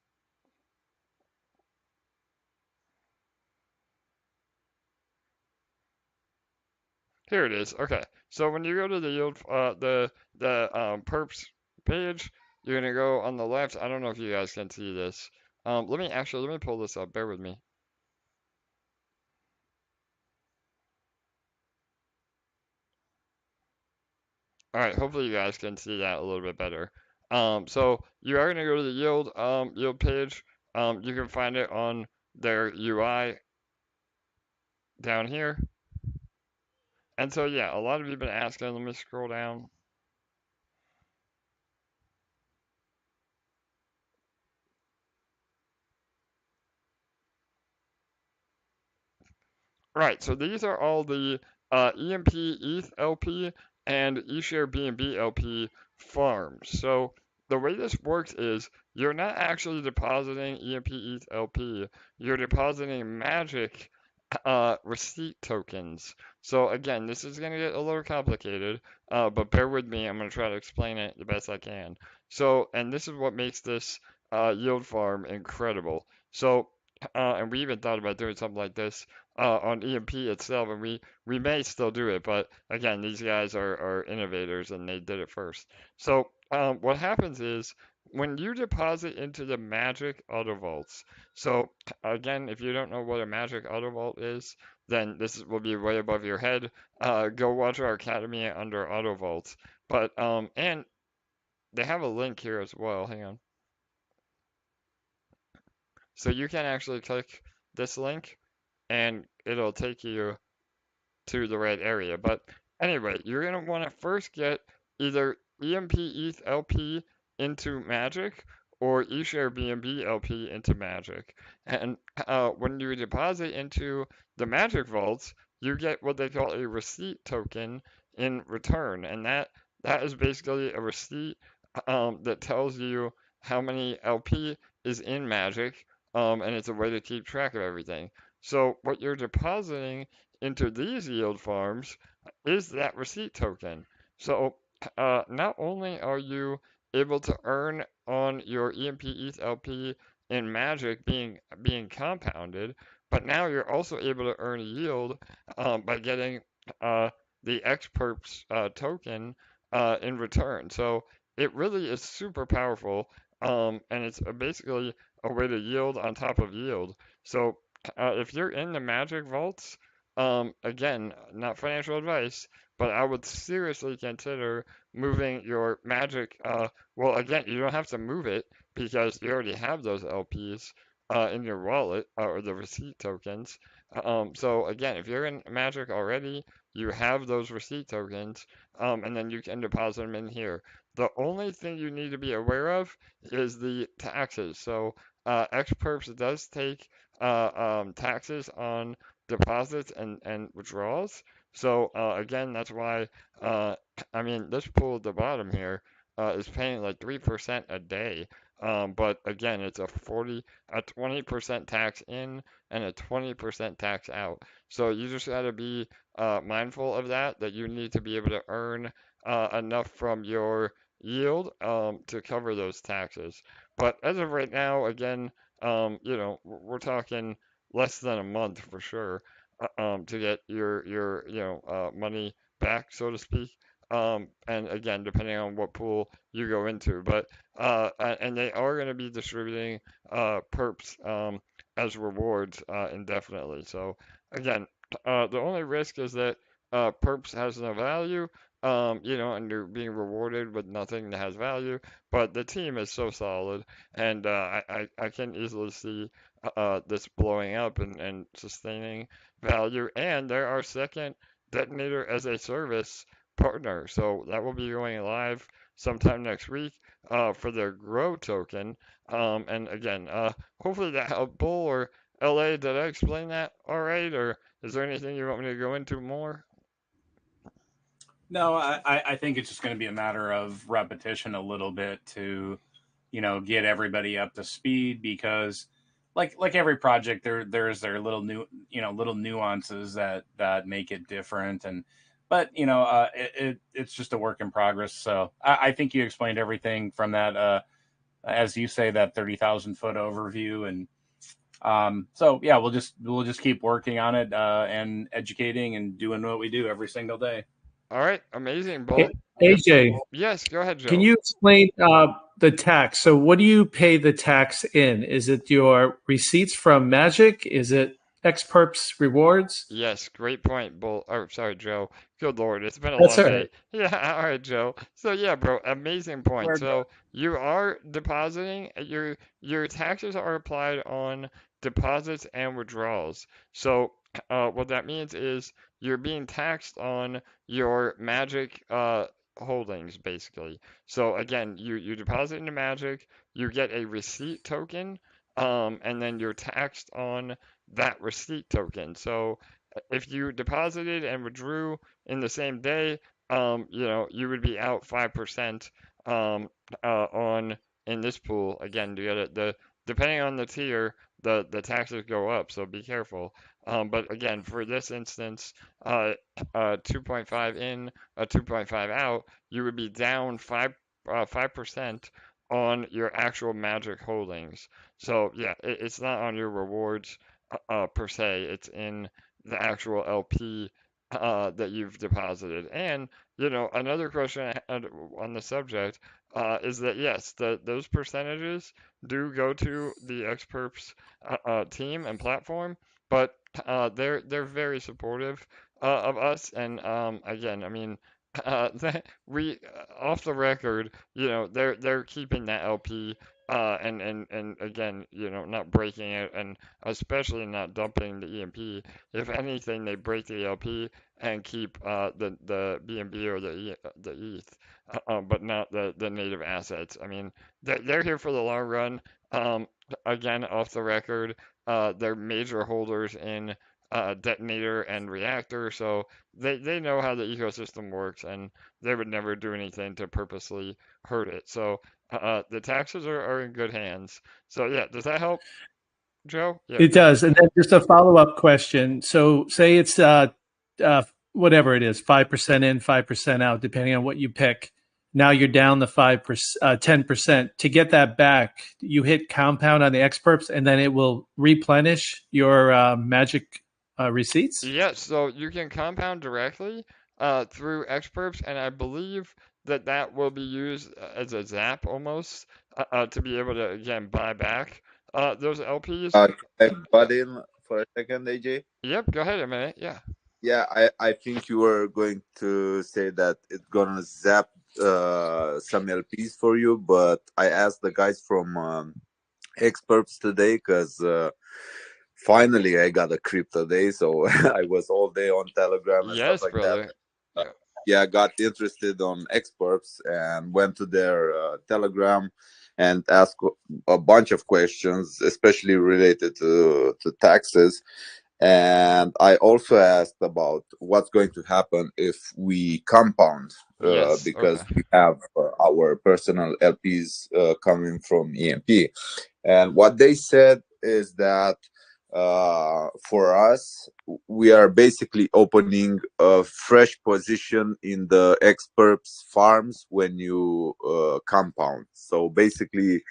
Speaker 3: Here it is. Okay. So when you go to the yield, the perps page, you're gonna go on the left. I don't know if you guys can see this. Let me pull this up. Bear with me. All right. Hopefully you guys can see that a little bit better. So you are gonna go to the yield page. You can find it on their UI down here. And so yeah, a lot of you have been asking. Let me scroll down. Right, so these are all the EMP ETH LP and eShare BNB LP farms. So the way this works is you're not actually depositing EMP ETH LP, you're depositing magic receipt tokens. So again, this is going to get a little complicated, but bear with me. I'm going to try to explain it the best I can. So, and this is what makes this yield farm incredible. So, and we even thought about doing something like this on EMP itself, and we may still do it, but again, these guys are innovators and they did it first. So what happens is when you deposit into the Magic Auto Vaults, so again, if you don't know what a Magic Auto Vault is, then will be way above your head. Go watch our Academy under Auto Vaults. But and they have a link here as well. Hang on. So you can actually click this link and it'll take you to the right area. But anyway, you're going to want to first get either EMP ETH LP into Magic or eShare BNB LP into Magic. And when you deposit into the Magic vaults, you get what they call a receipt token in return. And that is basically a receipt that tells you how many LP is in Magic, and it's a way to keep track of everything. So what you're depositing into these yield farms is that receipt token. So not only are you able to earn on your EMP ETH LP in Magic being compounded, but now you're also able to earn yield by getting the X-Perps token in return. So it really is super powerful, and it's basically a way to yield on top of yield. So if you're in the Magic vaults, again, not financial advice, but I would seriously consider moving your Magic. Well, again, you don't have to move it because you already have those LPs in your wallet or the receipt tokens. So again, if you're in Magic already, you have those receipt tokens, and then you can deposit them in here. The only thing you need to be aware of is the taxes. So X-Perps does take taxes on deposits and withdrawals. So again, that's why I mean this pool at the bottom here is paying like 3% a day. But again, it's a 20% tax in and a 20% tax out. So you just got to be mindful of that you need to be able to earn enough from your yield to cover those taxes. But as of right now, again, you know, we're talking less than a month for sure to get your money back, so to speak. And again, depending on what pool you go into, but and they are going to be distributing perps as rewards indefinitely. So again, the only risk is that perps has no value, you know, and you're being rewarded with nothing that has value. But the team is so solid, and I can easily see this blowing up and sustaining value. And they're our second Detonator as a service partner, so that will be going live sometime next week for their Grow token. And again, hopefully that helped. Bull or LA, did I explain that all right, or is there anything you want me to go into more?
Speaker 4: No, I think it's just going to be a matter of repetition a little bit to, you know, get everybody up to speed because like every project there's their little little nuances that make it different but you know it's just a work in progress. So I think you explained everything from that as you say, that 30,000 foot overview. And so yeah, we'll just keep working on it and educating and doing what we do every single day.
Speaker 3: All right, amazing, Bull.
Speaker 5: AJ,
Speaker 3: Yes, go ahead, Joe.
Speaker 5: can you explain the tax? So, what do you pay the tax in? Is it your receipts from Magic? Is it X-Perps rewards?
Speaker 3: Yes, great point, Bull. Oh, sorry, Joe. Good Lord, it's been a
Speaker 5: That's
Speaker 3: long
Speaker 5: all
Speaker 3: day.
Speaker 5: right.
Speaker 3: Yeah, all right, Joe. So yeah, bro, amazing point.
Speaker 4: We're
Speaker 3: So you are depositing your taxes are applied on deposits and withdrawals. So what that means is you're being taxed on your Magic holdings, basically. So again, you deposit into Magic, you get a receipt token, and then you're taxed on that receipt token. So if you deposited and withdrew in the same day, you know, you would be out 5% on in this pool. Again, you get depending on the tier, the taxes go up, so be careful. But again, for this instance, 2.5 in, 2.5 out, you would be down 5% on your actual Magic holdings. So yeah, it's not on your rewards per se. It's in the actual LP that you've deposited. And another question I had on the subject is that yes, those percentages do go to the X-Perps team and platform, but they're very supportive of us. And again, I mean, we off the record, they're keeping that LP. And again, not breaking it, and especially not dumping the EMP. If anything, they break the LP and keep the BNB or the ETH, but not the native assets. I mean, they're here for the long run. Again, off the record, they're major holders in Detonator and Reactor, so they know how the ecosystem works, and they would never do anything to purposely hurt it. So the taxes are in good hands. So yeah, does that help, Joe? Yeah,
Speaker 5: It does. And then just a follow-up question. So say it's whatever it is, 5% in, 5% out, depending on what you pick. Now you're down the 10%. To get that back, you hit compound on the X-Perps, and then it will replenish your magic receipts?
Speaker 3: Yeah, so you can compound directly through X-Perps, and I believe that will be used as a zap almost to be able to, again, buy back those LPs.
Speaker 8: Can I butt in for a second, AJ?
Speaker 3: Yep, go ahead a minute. Yeah.
Speaker 8: Yeah, I think you were going to say that it's gonna zap some LPs for you, but I asked the guys from X-Perps today because finally I got a crypto day, so I was all day on Telegram and
Speaker 3: Yes,
Speaker 8: stuff like
Speaker 3: brother.
Speaker 8: that. Yeah, I got interested on X-Perps and went to their Telegram and asked a bunch of questions, especially related to taxes. And I also asked about what's going to happen if we compound,
Speaker 3: Yes,
Speaker 8: because
Speaker 3: okay.
Speaker 8: we have our personal LPs coming from EMP. And what they said is that for us, we are basically opening a fresh position in the X-Perps farms when you compound. So basically,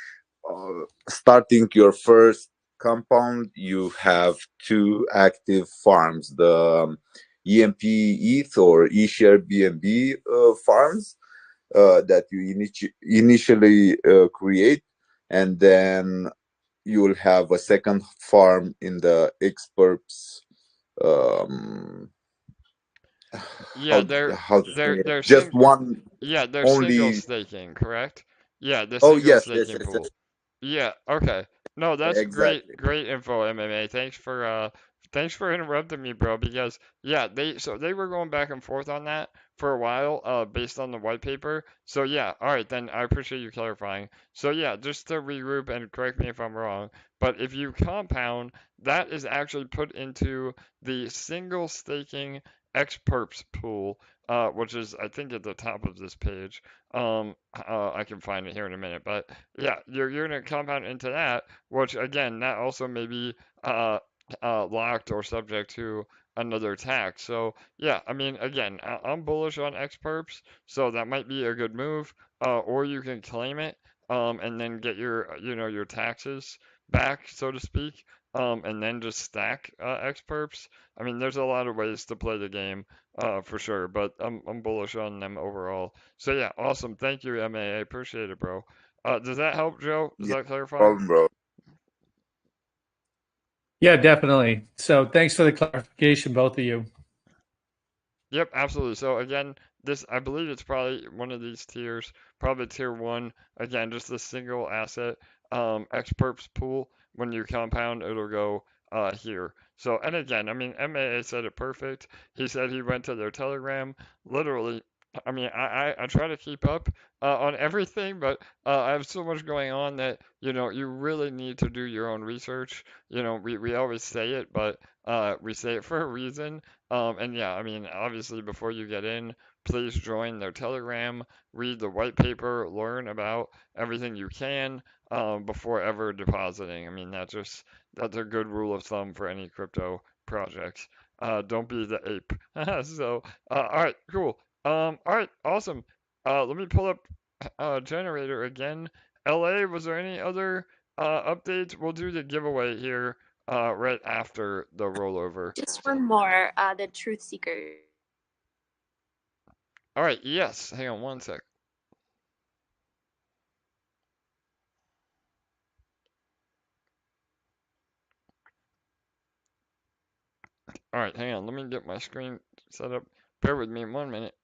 Speaker 8: starting your first compound, you have two active farms, the EMP ETH or eShare BNB farms that you initially create, and then you will have a second farm in the X-Perps.
Speaker 3: Yeah,
Speaker 8: how to say
Speaker 3: they're
Speaker 8: it? Just one.
Speaker 3: Yeah, they're single
Speaker 8: Only.
Speaker 3: staking, correct? Yeah, the
Speaker 8: Oh
Speaker 3: single
Speaker 8: yes, yes,
Speaker 3: staking
Speaker 8: yes,
Speaker 3: pool. Yeah, okay. No, that's
Speaker 8: exactly.
Speaker 3: great info, MMA. Thanks for interrupting me, bro, because yeah, they were going back and forth on that for a while, based on the white paper. So yeah, all right, then I appreciate you clarifying. So yeah, just to regroup and correct me if I'm wrong, but if you compound, that is actually put into the single staking X-Perps pool, which is I think at the top of this page. I can find it here in a minute, but yeah, you're gonna compound into that, which again, that also may be locked or subject to another tax. So yeah, I mean, again, I'm bullish on X-Perps, so that might be a good move. Or you can claim it, and then get your taxes back, so to speak, and then just stack X-Perps. I mean, there's a lot of ways to play the game, for sure, but I'm bullish on them overall. So yeah, awesome. Thank you, MA. I appreciate it, bro. Does that help, Joe? Does
Speaker 8: Yeah,
Speaker 3: that clarify?
Speaker 8: problem, bro.
Speaker 5: Yeah, definitely. So thanks for the clarification, both of you.
Speaker 3: Yep, absolutely. So again, I believe it's probably one of these tiers, probably tier one. Again, just a single asset, X-Perps pool. When you compound, it'll go here. So, and again, I mean, MAA said it perfect. He said he went to their Telegram. Literally, I mean, I try to keep up on everything, but I have so much going on that, you really need to do your own research. We always say it, but we say it for a reason. And yeah, I mean, obviously, before you get in, please join their Telegram, read the white paper, learn about everything you can before ever depositing. I mean, that's a good rule of thumb for any crypto projects. Don't be the ape. So, all right, cool. All right, awesome. Let me pull up Generator again. LA, was there any other updates? We'll do the giveaway here right after the rollover.
Speaker 6: Just one more, the Truth Seeker.
Speaker 3: All right, yes, hang on one sec. All right, hang on, let me get my screen set up. Bear with me 1 minute.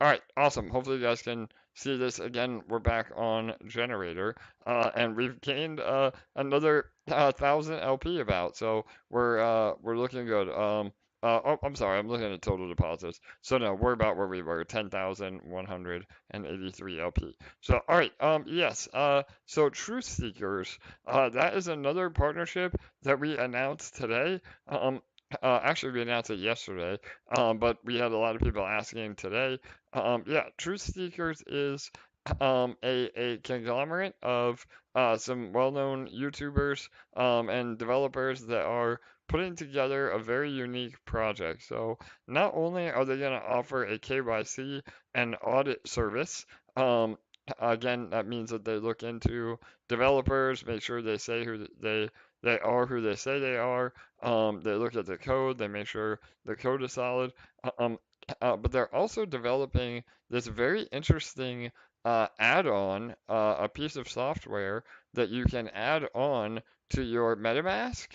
Speaker 3: All right, awesome. Hopefully you guys can see this again. We're back on generator, and we've gained another 1,000 LP about. So we're looking good. Oh, I'm sorry. I'm looking at total deposits. So no, we're about where we were, 10,183 LP. So all right, yes. So Truth Seekers, that is another partnership that we announced today. Actually, we announced it yesterday, but we had a lot of people asking today. Yeah, Truth Seekers is a conglomerate of some well-known YouTubers and developers that are putting together a very unique project. So not only are they going to offer a KYC and audit service, again, that means that they look into developers, make sure they say they are who they say they are. They look at the code, they make sure the code is solid. Um, but they're also developing this very interesting add-on, a piece of software that you can add on to your MetaMask.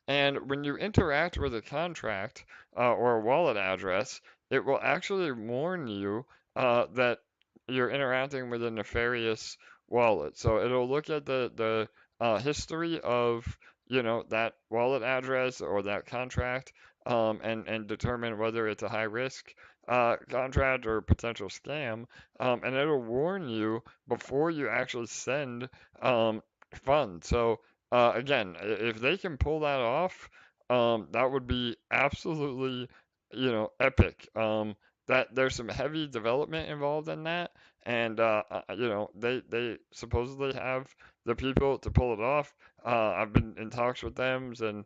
Speaker 3: And when you interact with a contract or a wallet address, it will actually warn you that you're interacting with a nefarious wallet. So it'll look at the history of that wallet address or that contract, and determine whether it's a high risk contract or potential scam, and it'll warn you before you actually send funds. So again, if they can pull that off, that would be absolutely, epic. That there's some heavy development involved in that, and they supposedly have the people to pull it off. I've been in talks with them, and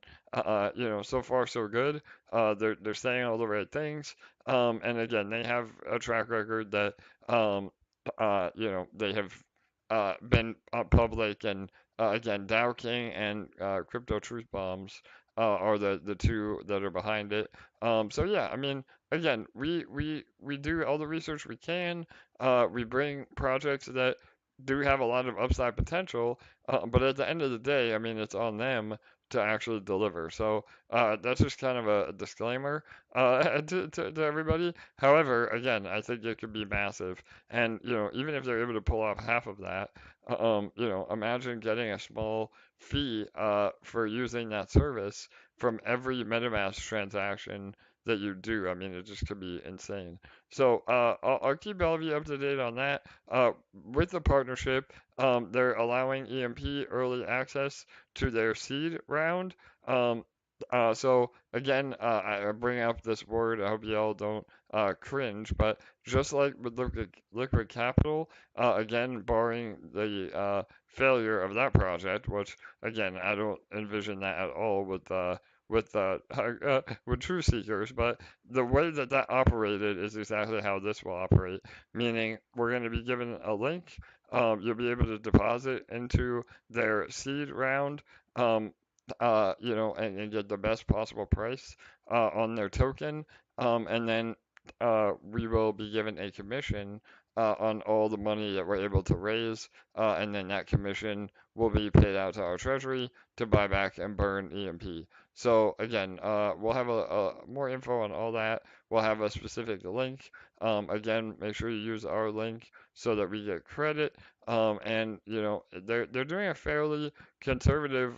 Speaker 3: so far so good. They're saying all the right things. And again, they have a track record that they have been public, and again, Dow King and Crypto Truth Bombs are the two that are behind it. So yeah, I mean, again, we do all the research we can. We bring projects that do have a lot of upside potential, but at the end of the day, I mean, it's on them to actually deliver. So that's just kind of a disclaimer to everybody. However, again, I think it could be massive, and even if they're able to pull off half of that, imagine getting a small fee for using that service from every MetaMask transaction that you do. I mean, it just could be insane. So I'll keep all of you up to date on that. With the partnership, they're allowing EMP early access to their seed round. So again, I bring up this word. I hope y'all don't cringe, but just like with liquid capital, again, barring the failure of that project, which again I don't envision that at all with True Seekers, but the way that that operated is exactly how this will operate. Meaning, we're going to be given a link. You'll be able to deposit into their seed round. And get the best possible price on their token. And then we will be given a commission on all the money that we're able to raise, and then that commission will be paid out to our treasury to buy back and burn EMP. So again, we'll have a more info on all that. We'll have a specific link. Again, make sure you use our link so that we get credit. And they're doing a fairly conservative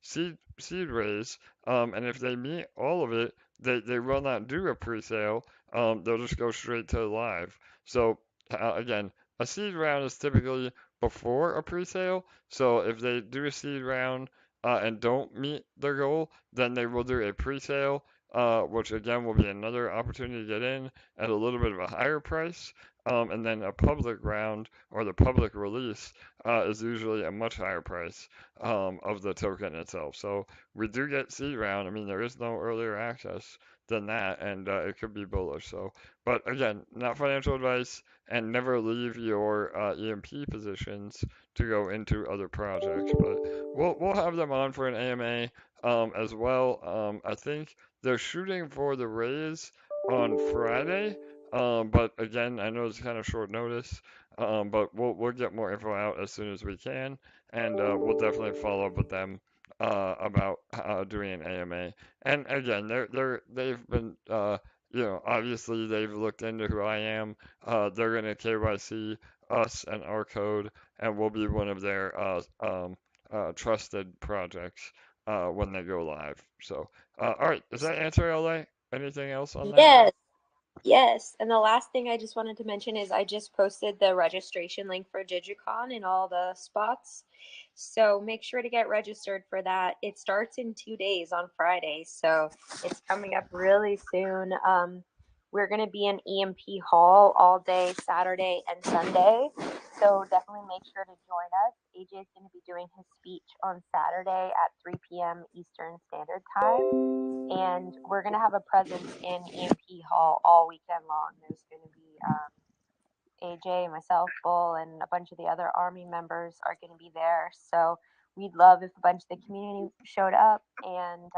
Speaker 3: seed raise. And if they meet all of it, they will not do a pre-sale. They'll just go straight to live. So again, a seed round is typically before a pre-sale. So if they do a seed round and don't meet their goal, then they will do a pre-sale, which again will be another opportunity to get in at a little bit of a higher price. And then a public round or the public release is usually a much higher price of the token itself. So we do get seed round. I mean, there is no earlier access than that, and it could be bullish. So, but again, not financial advice, and never leave your EMP positions to go into other projects. But we'll have them on for an AMA as well. I think they're shooting for the raise on Friday. But again, I know it's kind of short notice. But we'll get more info out as soon as we can, and we'll definitely follow up with them about doing an AMA. And again, they've been obviously they've looked into who I am. They're gonna KYC us and our code, and we'll be one of their trusted projects when they go live. So, all right, does that answer, LA? Anything else on that?
Speaker 6: Yes. Yes, and the last thing I just wanted to mention is I just posted the registration link for DigiCon in all the spots. So make sure to get registered for that. It starts in 2 days on Friday, so it's coming up really soon. We're going to be in EMP Hall all day Saturday and Sunday, so definitely make sure to join us. AJ is going to be doing his speech on Saturday at 3 p.m. Eastern Standard Time. And we're going to have a presence in EMP Hall all weekend long. There's going to be AJ, myself, Bull, and a bunch of the other Army members are going to be there. So we'd love if a bunch of the community showed up and,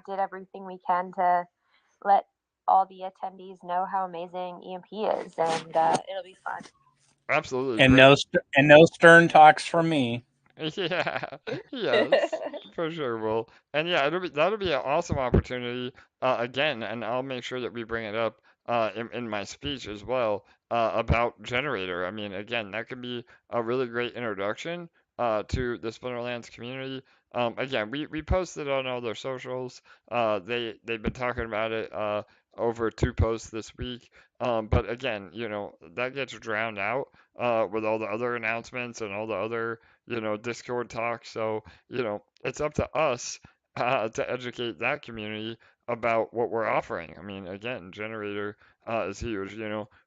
Speaker 6: did everything we can to let all the attendees know how amazing EMP is. And it'll be fun.
Speaker 3: Absolutely.
Speaker 4: And
Speaker 3: Great.
Speaker 4: no stern talks from me.
Speaker 3: Yeah, yes, for sure. Well, and yeah, that'll be an awesome opportunity again, and I'll make sure that we bring it up in my speech as well about Generator. I mean, again, that could be a really great introduction to the Splinterlands community. Again, we posted on all their socials. They've been talking about it over 2 posts this week. But again, that gets drowned out with all the other announcements and all the other Discord talk. So, it's up to us to educate that community about what we're offering. I mean, again, Generator is huge.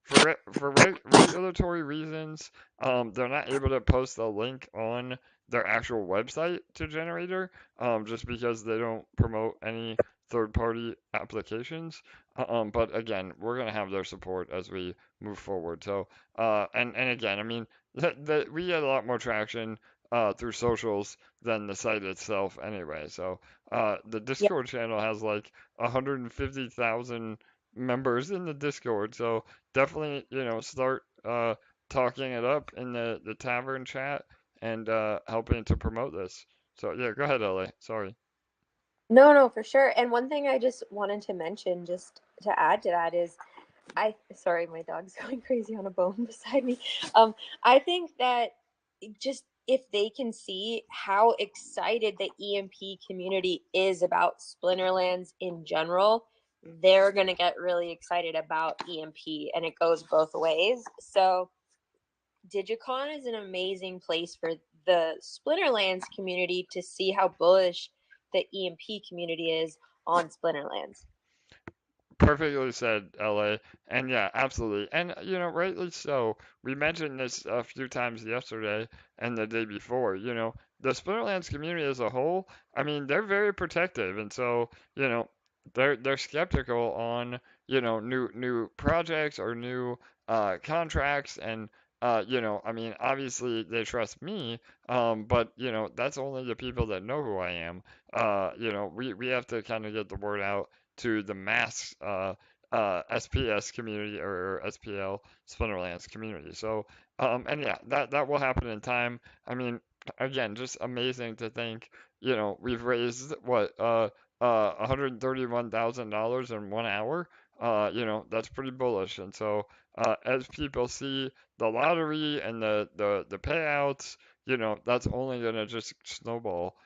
Speaker 3: For regulatory reasons, they're not able to post a link on their actual website to Generator, just because they don't promote any third-party applications. But again, we're gonna have their support as we move forward. So, and again, I mean, we get a lot more traction through socials than the site itself anyway. So the Discord channel has like 150,000 members in the Discord. So definitely, start talking it up in the tavern chat and helping to promote this. So yeah, go ahead, LA. Sorry.
Speaker 6: No, for sure. And one thing I just wanted to mention, just to add to that, is sorry, my dog's going crazy on a bone beside me. I think that just if they can see how excited the EMP community is about Splinterlands in general, they're going to get really excited about EMP, and it goes both ways. So DigiCon is an amazing place for the Splinterlands community to see how bullish the EMP community is on Splinterlands.
Speaker 3: Perfectly said, LA. And yeah, absolutely. And, rightly so. We mentioned this a few times yesterday and the day before. The Splinterlands community as a whole, I mean, they're very protective. And so, they're skeptical on, new projects or new contracts. And, I mean, obviously they trust me, but, that's only the people that know who I am. We have to kind of get the word out to the mass SPS community or SPL Splinterlands community. So, and yeah, that will happen in time. I mean, again, just amazing to think, we've raised what, $131,000 in 1 hour. That's pretty bullish. And so, as people see the lottery and the payouts, that's only gonna just snowball.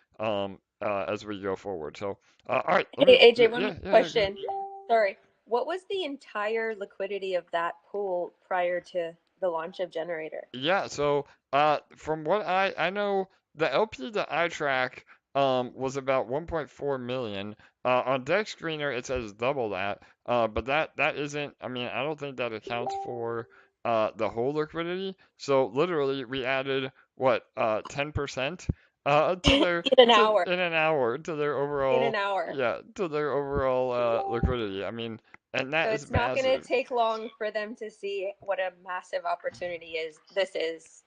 Speaker 3: As we go forward. So, all right.
Speaker 6: Hey, AJ, one question. Sorry. What was the entire liquidity of that pool prior to the launch of Generator?
Speaker 3: Yeah, so from what I know, the LP that I track was about 1.4 million. On Dex Screener, it says double that, but that isn't. I mean, I don't think that accounts for the whole liquidity. So literally, we added what 10% to their
Speaker 6: In an hour.
Speaker 3: in an hour to their
Speaker 6: In
Speaker 3: overall
Speaker 6: an hour.
Speaker 3: to their overall liquidity. I mean, and that
Speaker 6: So
Speaker 3: is
Speaker 6: it's not going to
Speaker 3: massive.
Speaker 6: take long for them to see what a massive opportunity this is.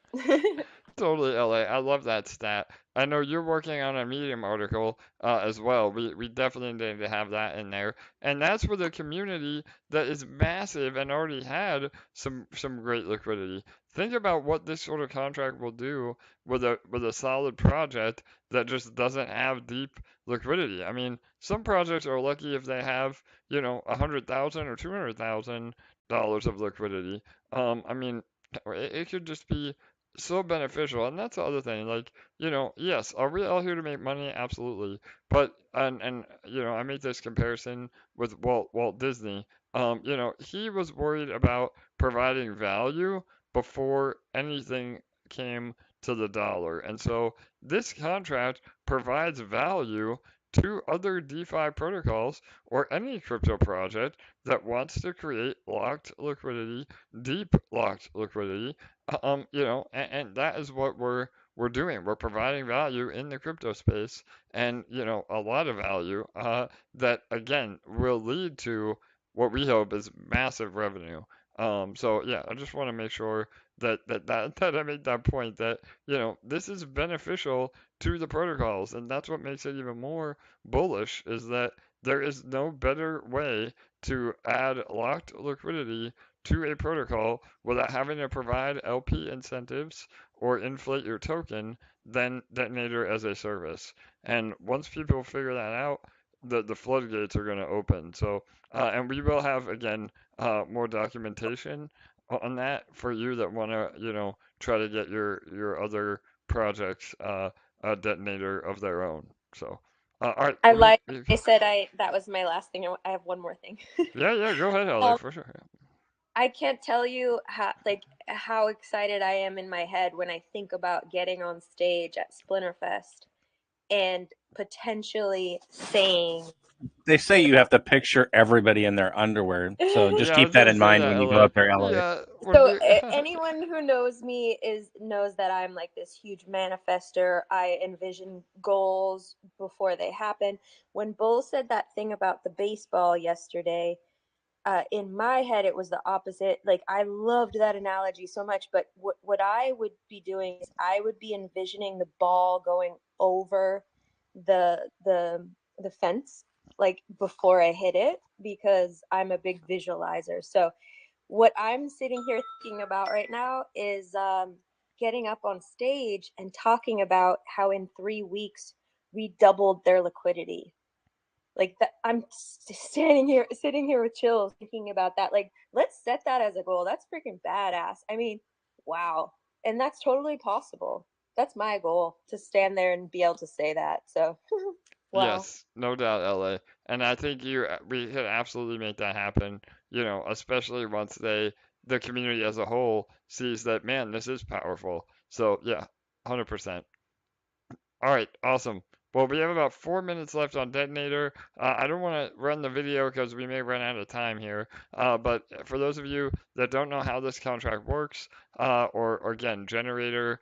Speaker 3: Totally, LA. I love that stat. I know you're working on a Medium article as well. We definitely need to have that in there, and that's for the community that is massive and already had some great liquidity. Think about what this sort of contract will do with a solid project that just doesn't have deep liquidity. I mean, some projects are lucky if they have, you know, 100,000 or $200,000 of liquidity. I mean, it could just be so beneficial. And that's the other thing. Like, you know, yes, are we all here to make money? Absolutely. But and you know, I make this comparison with Walt Disney. You know, he was worried about providing value before anything came to the dollar. And so this contract provides value to other DeFi protocols or any crypto project that wants to create locked liquidity, deep locked liquidity, you know, and that is what we're doing. We're providing value in the crypto space, and you know, a lot of value that again will lead to what we hope is massive revenue. So yeah, I just want to make sure that I made that point that you know this is beneficial to the protocols, and that's what makes it even more bullish. Is that there is no better way to add locked liquidity to a protocol without having to provide LP incentives or inflate your token than Detonator as a service. And once people figure that out, the floodgates are going to open. So, and we will have, again, more documentation on that for you that want to, you know, try to get your other projects a Detonator of their own. So, all right.
Speaker 6: I lied. I said that was my last thing. I have one more thing.
Speaker 3: Yeah, go ahead, Alex, for sure.
Speaker 6: I can't tell you how excited I am in my head when I think about getting on stage at Splinterfest and potentially saying.
Speaker 4: They say you have to picture everybody in their underwear, so just
Speaker 3: Yeah,
Speaker 4: keep that in mind when you go up there, LA.
Speaker 3: Yeah,
Speaker 6: So anyone who knows me knows that I'm like this huge manifester. I envision goals before they happen. When Bull said that thing about the baseball yesterday, in my head it was the opposite. Like, I loved that analogy so much, but what I would be doing is I would be envisioning the ball going over the fence, like, before I hit it, because I'm a big visualizer. So what I'm sitting here thinking about right now is getting up on stage and talking about how in 3 weeks we doubled their liquidity. Like, that, I'm sitting here with chills thinking about that. Like, let's set that as a goal. That's freaking badass. I mean, wow. And that's totally possible. That's my goal, to stand there and be able to say that. So, wow.
Speaker 3: Yes, no doubt, LA. And I think we can absolutely make that happen, you know, especially once the community as a whole sees that, man, this is powerful. So, yeah, 100%. All right, awesome. Well, we have about 4 minutes left on Detonator. I don't want to run the video because we may run out of time here. But for those of you that don't know how this contract works, or again, Generator,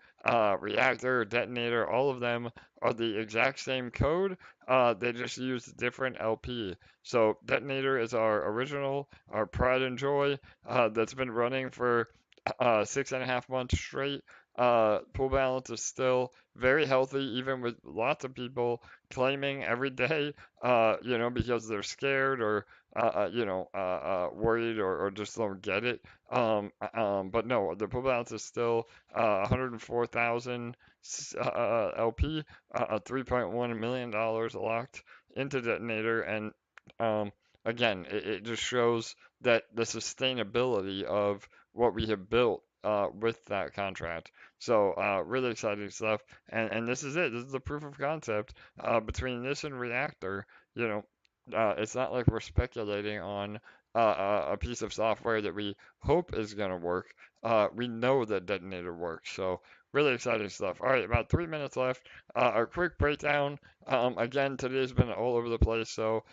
Speaker 3: Reactor, Detonator, all of them are the exact same code. They just use different LP. So Detonator is our original, our pride and joy, that's been running for 6.5 months straight. Pool balance is still very healthy, even with lots of people claiming every day, you know, because they're scared or, you know, worried or just don't get it. But no, the pool balance is still 104,000 LP, $3.1 million locked into Detonator. And again, it just shows that the sustainability of what we have built with that contract. So really exciting stuff. And this is it. This is the proof of concept between this and Reactor. You know, it's not like we're speculating on a piece of software that we hope is going to work. We know that Detonator works. So really exciting stuff. All right, about 3 minutes left. A quick breakdown. Again, today's been all over the place, so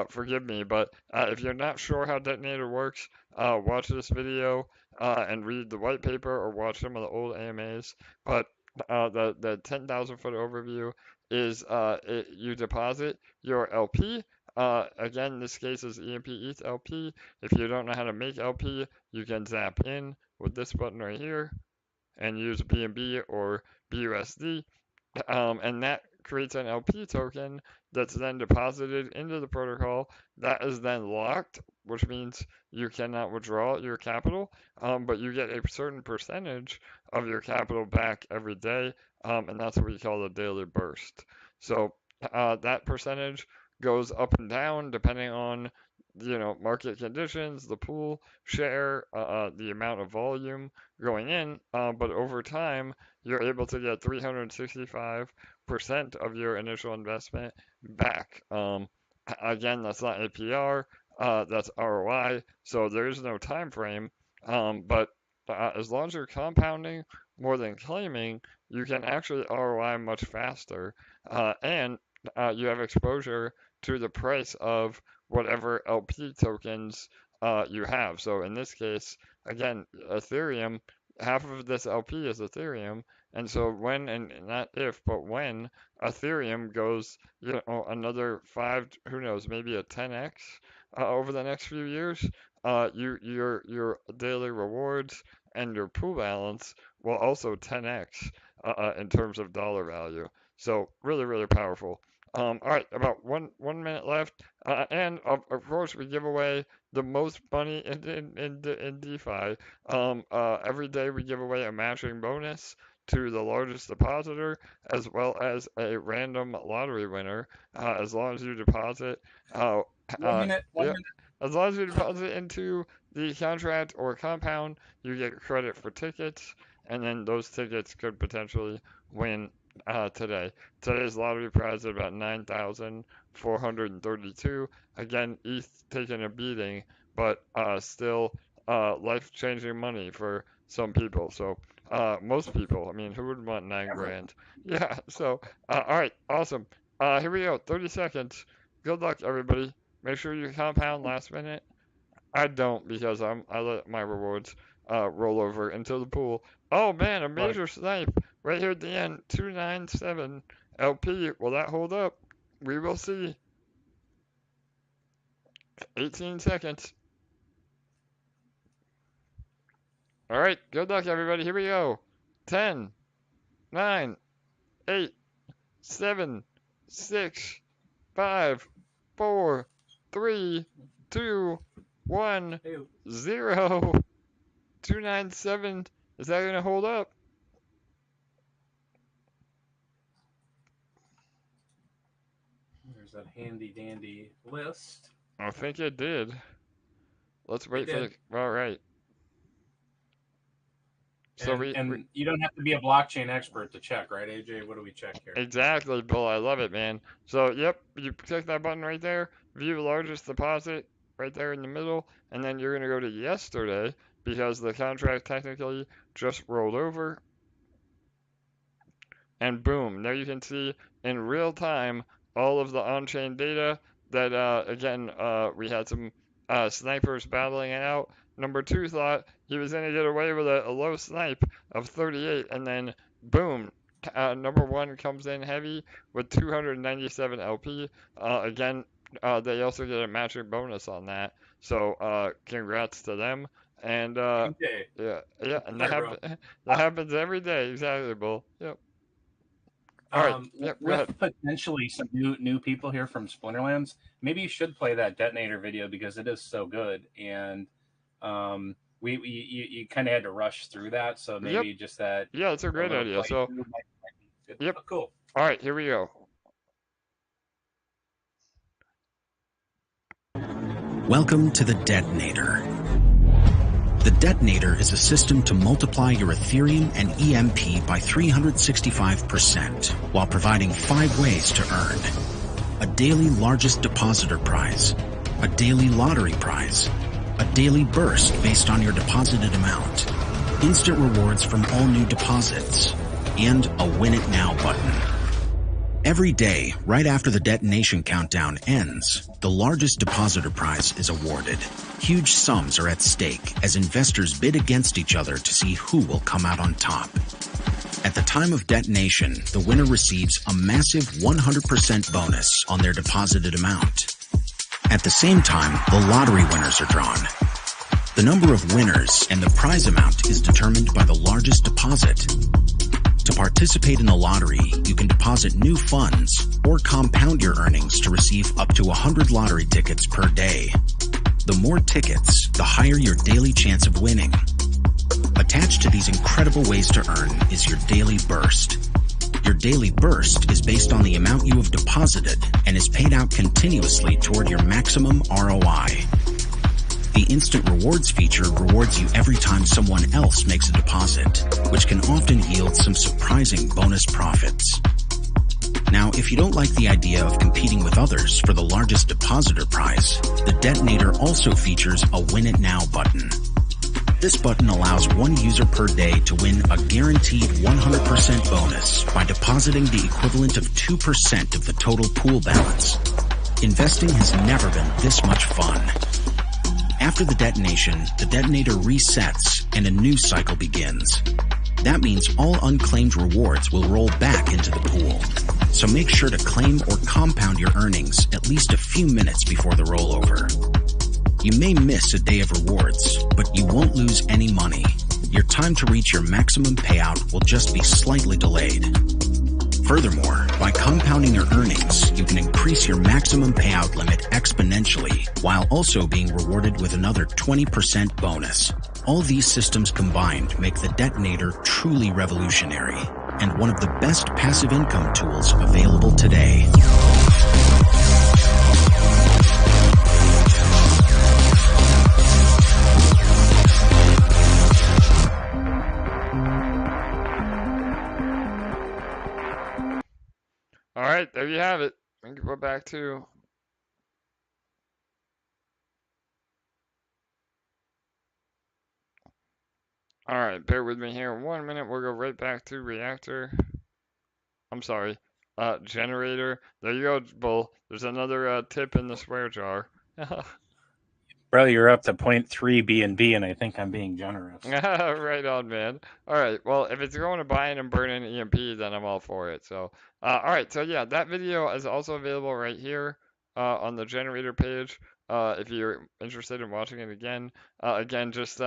Speaker 3: forgive me. But if you're not sure how Detonator works, watch this video and read the white paper or watch some of the old AMAs. But the 10,000 foot overview is you deposit your LP. Again, in this case is EMP ETH LP. If you don't know how to make LP, you can zap in with this button right here and use BNB or BUSD. And that creates an LP token that's then deposited into the protocol. That is then locked, which means you cannot withdraw your capital, but you get a certain percentage of your capital back every day, and that's what we call the daily burst. So that percentage goes up and down depending on market conditions, the pool share, the amount of volume going in, but over time you're able to get 365% of your initial investment back. Again, that's not APR, that's ROI, so there is no time frame, but as long as you're compounding more than claiming, you can actually ROI much faster, and you have exposure to the price of whatever LP tokens you have. So in this case, again, Ethereum, half of this LP is Ethereum, and so when, and not if, but when Ethereum goes, another 5, who knows, maybe a 10x over the next few years, your daily rewards and your pool balance will also 10x in terms of dollar value. So really, really powerful. All right, about one minute left, and of course we give away the most money in DeFi. Every day we give away a matching bonus to the largest depositor, as well as a random lottery winner. As long as you deposit,
Speaker 4: 1 minute. 1 minute.
Speaker 3: As long as you deposit into the contract or compound, you get credit for tickets, and then those tickets could potentially win. Today. Today's lottery prize is about 9,432. Again, ETH taking a beating, but still life-changing money for some people. So most people, I mean, who would want 9 grand? Yeah. So all right, awesome. Here we go. 30 seconds. Good luck, everybody. Make sure you compound last minute. I don't because I let my rewards roll over into the pool. Oh man, a major snipe right here at the end. 297 LP. Will that hold up? We will see. 18 seconds. All right, good luck, everybody. Here we go. 10, 9, 8, 7, 6, 5, 4, 3, 2, 1, 0. 297. Is that going to hold up?
Speaker 4: There's that handy dandy list.
Speaker 3: I think it did. Let's wait for the. All right. So
Speaker 4: and you don't have to be a blockchain expert to check, right, AJ? What do we check here?
Speaker 3: Exactly, Bill. I love it, man. So, yep, you click that button right there, view largest deposit right there in the middle, and then you're going to go to yesterday because the contract technically just rolled over. And boom, there you can see in real time all of the on-chain data that, again, we had some snipers battling it out. Number 2 thought he was going to get away with a low snipe of 38, and then boom, number 1 comes in heavy with 297 LP. Again, they also get a matching bonus on that, so congrats to them. And yeah, and that happens every day, exactly, Bull. Yep. All right. Yep,
Speaker 4: with potentially some new people here from Splinterlands, maybe you should play that Detonator video because it is so good, and you kind of had to rush through that, so maybe just that.
Speaker 3: Yeah, it's a great idea. So, yep.
Speaker 4: Oh, cool.
Speaker 3: All right, here we go.
Speaker 9: Welcome to the Detonator. The Detonator is a system to multiply your Ethereum and EMP by 365% while providing 5 ways to earn. A daily largest depositor prize, a daily lottery prize, a daily burst based on your deposited amount, instant rewards from all new deposits, and a Win It Now button. Every day, right after the detonation countdown ends, the largest depositor prize is awarded. Huge sums are at stake as investors bid against each other to see who will come out on top. At the time of detonation, the winner receives a massive 100% bonus on their deposited amount. At the same time, the lottery winners are drawn. The number of winners and the prize amount is determined by the largest deposit. To participate in the lottery, you can deposit new funds or compound your earnings to receive up to 100 lottery tickets per day. The more tickets, the higher your daily chance of winning. Attached to these incredible ways to earn is your daily burst. Your daily burst is based on the amount you have deposited and is paid out continuously toward your maximum ROI. The instant rewards feature rewards you every time someone else makes a deposit, which can often yield some surprising bonus profits. Now, if you don't like the idea of competing with others for the largest depositor prize, the Detonator also features a Win It Now button. This button allows one user per day to win a guaranteed 100% bonus by depositing the equivalent of 2% of the total pool balance. Investing has never been this much fun. After the detonation, the detonator resets and a new cycle begins. That means all unclaimed rewards will roll back into the pool. So make sure to claim or compound your earnings at least a few minutes before the rollover. You may miss a day of rewards, but you won't lose any money. Your time to reach your maximum payout will just be slightly delayed. Furthermore, by compounding your earnings, you can increase your maximum payout limit exponentially while also being rewarded with another 20% bonus. All these systems combined make the Detonator truly revolutionary and one of the best passive income tools available today.
Speaker 3: All right, there you have it. We can go back to. All right, bear with me here 1 minute. We'll go right back to Reactor. I'm sorry, Generator. There you go, Bull. There's another tip in the swear jar.
Speaker 4: Bro, you're up to 0.3 BNB, and I think I'm being generous.
Speaker 3: Right on, man. All right, well, if it's going to buying and burning EMP, then I'm all for it. So, all right, so yeah, that video is also available right here on the Generator page. If you're interested in watching it again, just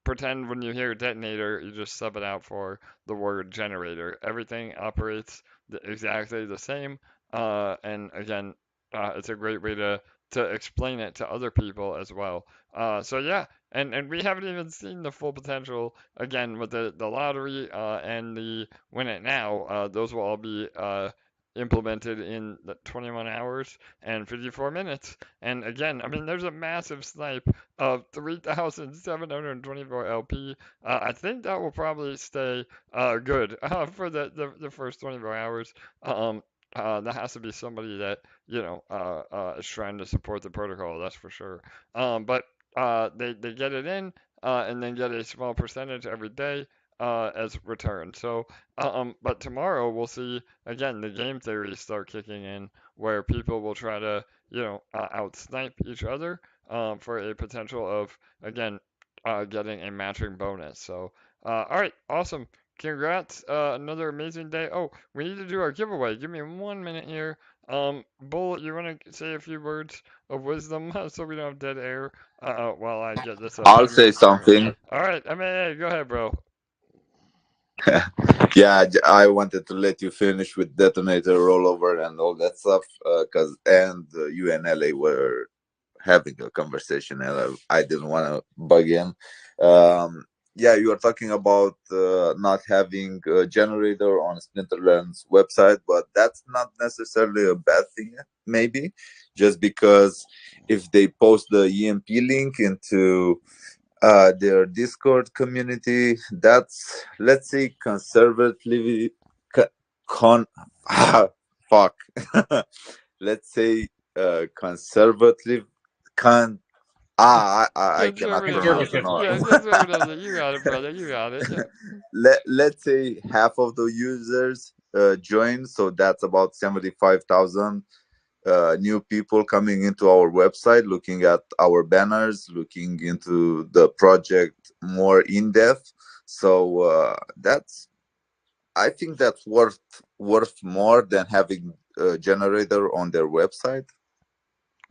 Speaker 3: pretend when you hear Detonator, you just sub it out for the word Generator. Everything operates exactly the same, and again, it's a great way to explain it to other people as well. So yeah, and we haven't even seen the full potential again with the lottery and the Win It Now. Those will all be implemented in the 21 hours and 54 minutes. And again, I mean, there's a massive snipe of 3,724 LP. I think that will probably stay good for the first 24 hours. That has to be somebody that, you know, is trying to support the protocol, that's for sure. But they get it in and then get a small percentage every day as return. So, but tomorrow we'll see, again, the game theories start kicking in where people will try to, you know, out-snipe each other for a potential of, again, getting a matching bonus. So, all right, awesome. Congrats, another amazing day. Oh, we need to do our giveaway. Give me 1 minute here. Bull, you want to say a few words of wisdom so we don't have dead air while I get this up?
Speaker 8: I'll say something.
Speaker 3: All right, I mean, hey, go ahead, bro.
Speaker 8: Yeah, I wanted to let you finish with Detonator, Rollover, and all that stuff, and you and LA were having a conversation, and I didn't want to bug in. Yeah, you are talking about not having a generator on Splinterlands website, but that's not necessarily a bad thing, maybe, just because if they post the EMP link into their Discord community, that's, let's say, conservatively let's say conservative I cannot pronounce it.
Speaker 3: Yeah, you got it, brother. You got it.
Speaker 8: Yeah. Let's say half of the users join, so that's about 75,000 new people coming into our website, looking at our banners, looking into the project more in depth. So that's I think that's worth more than having a generator on their website.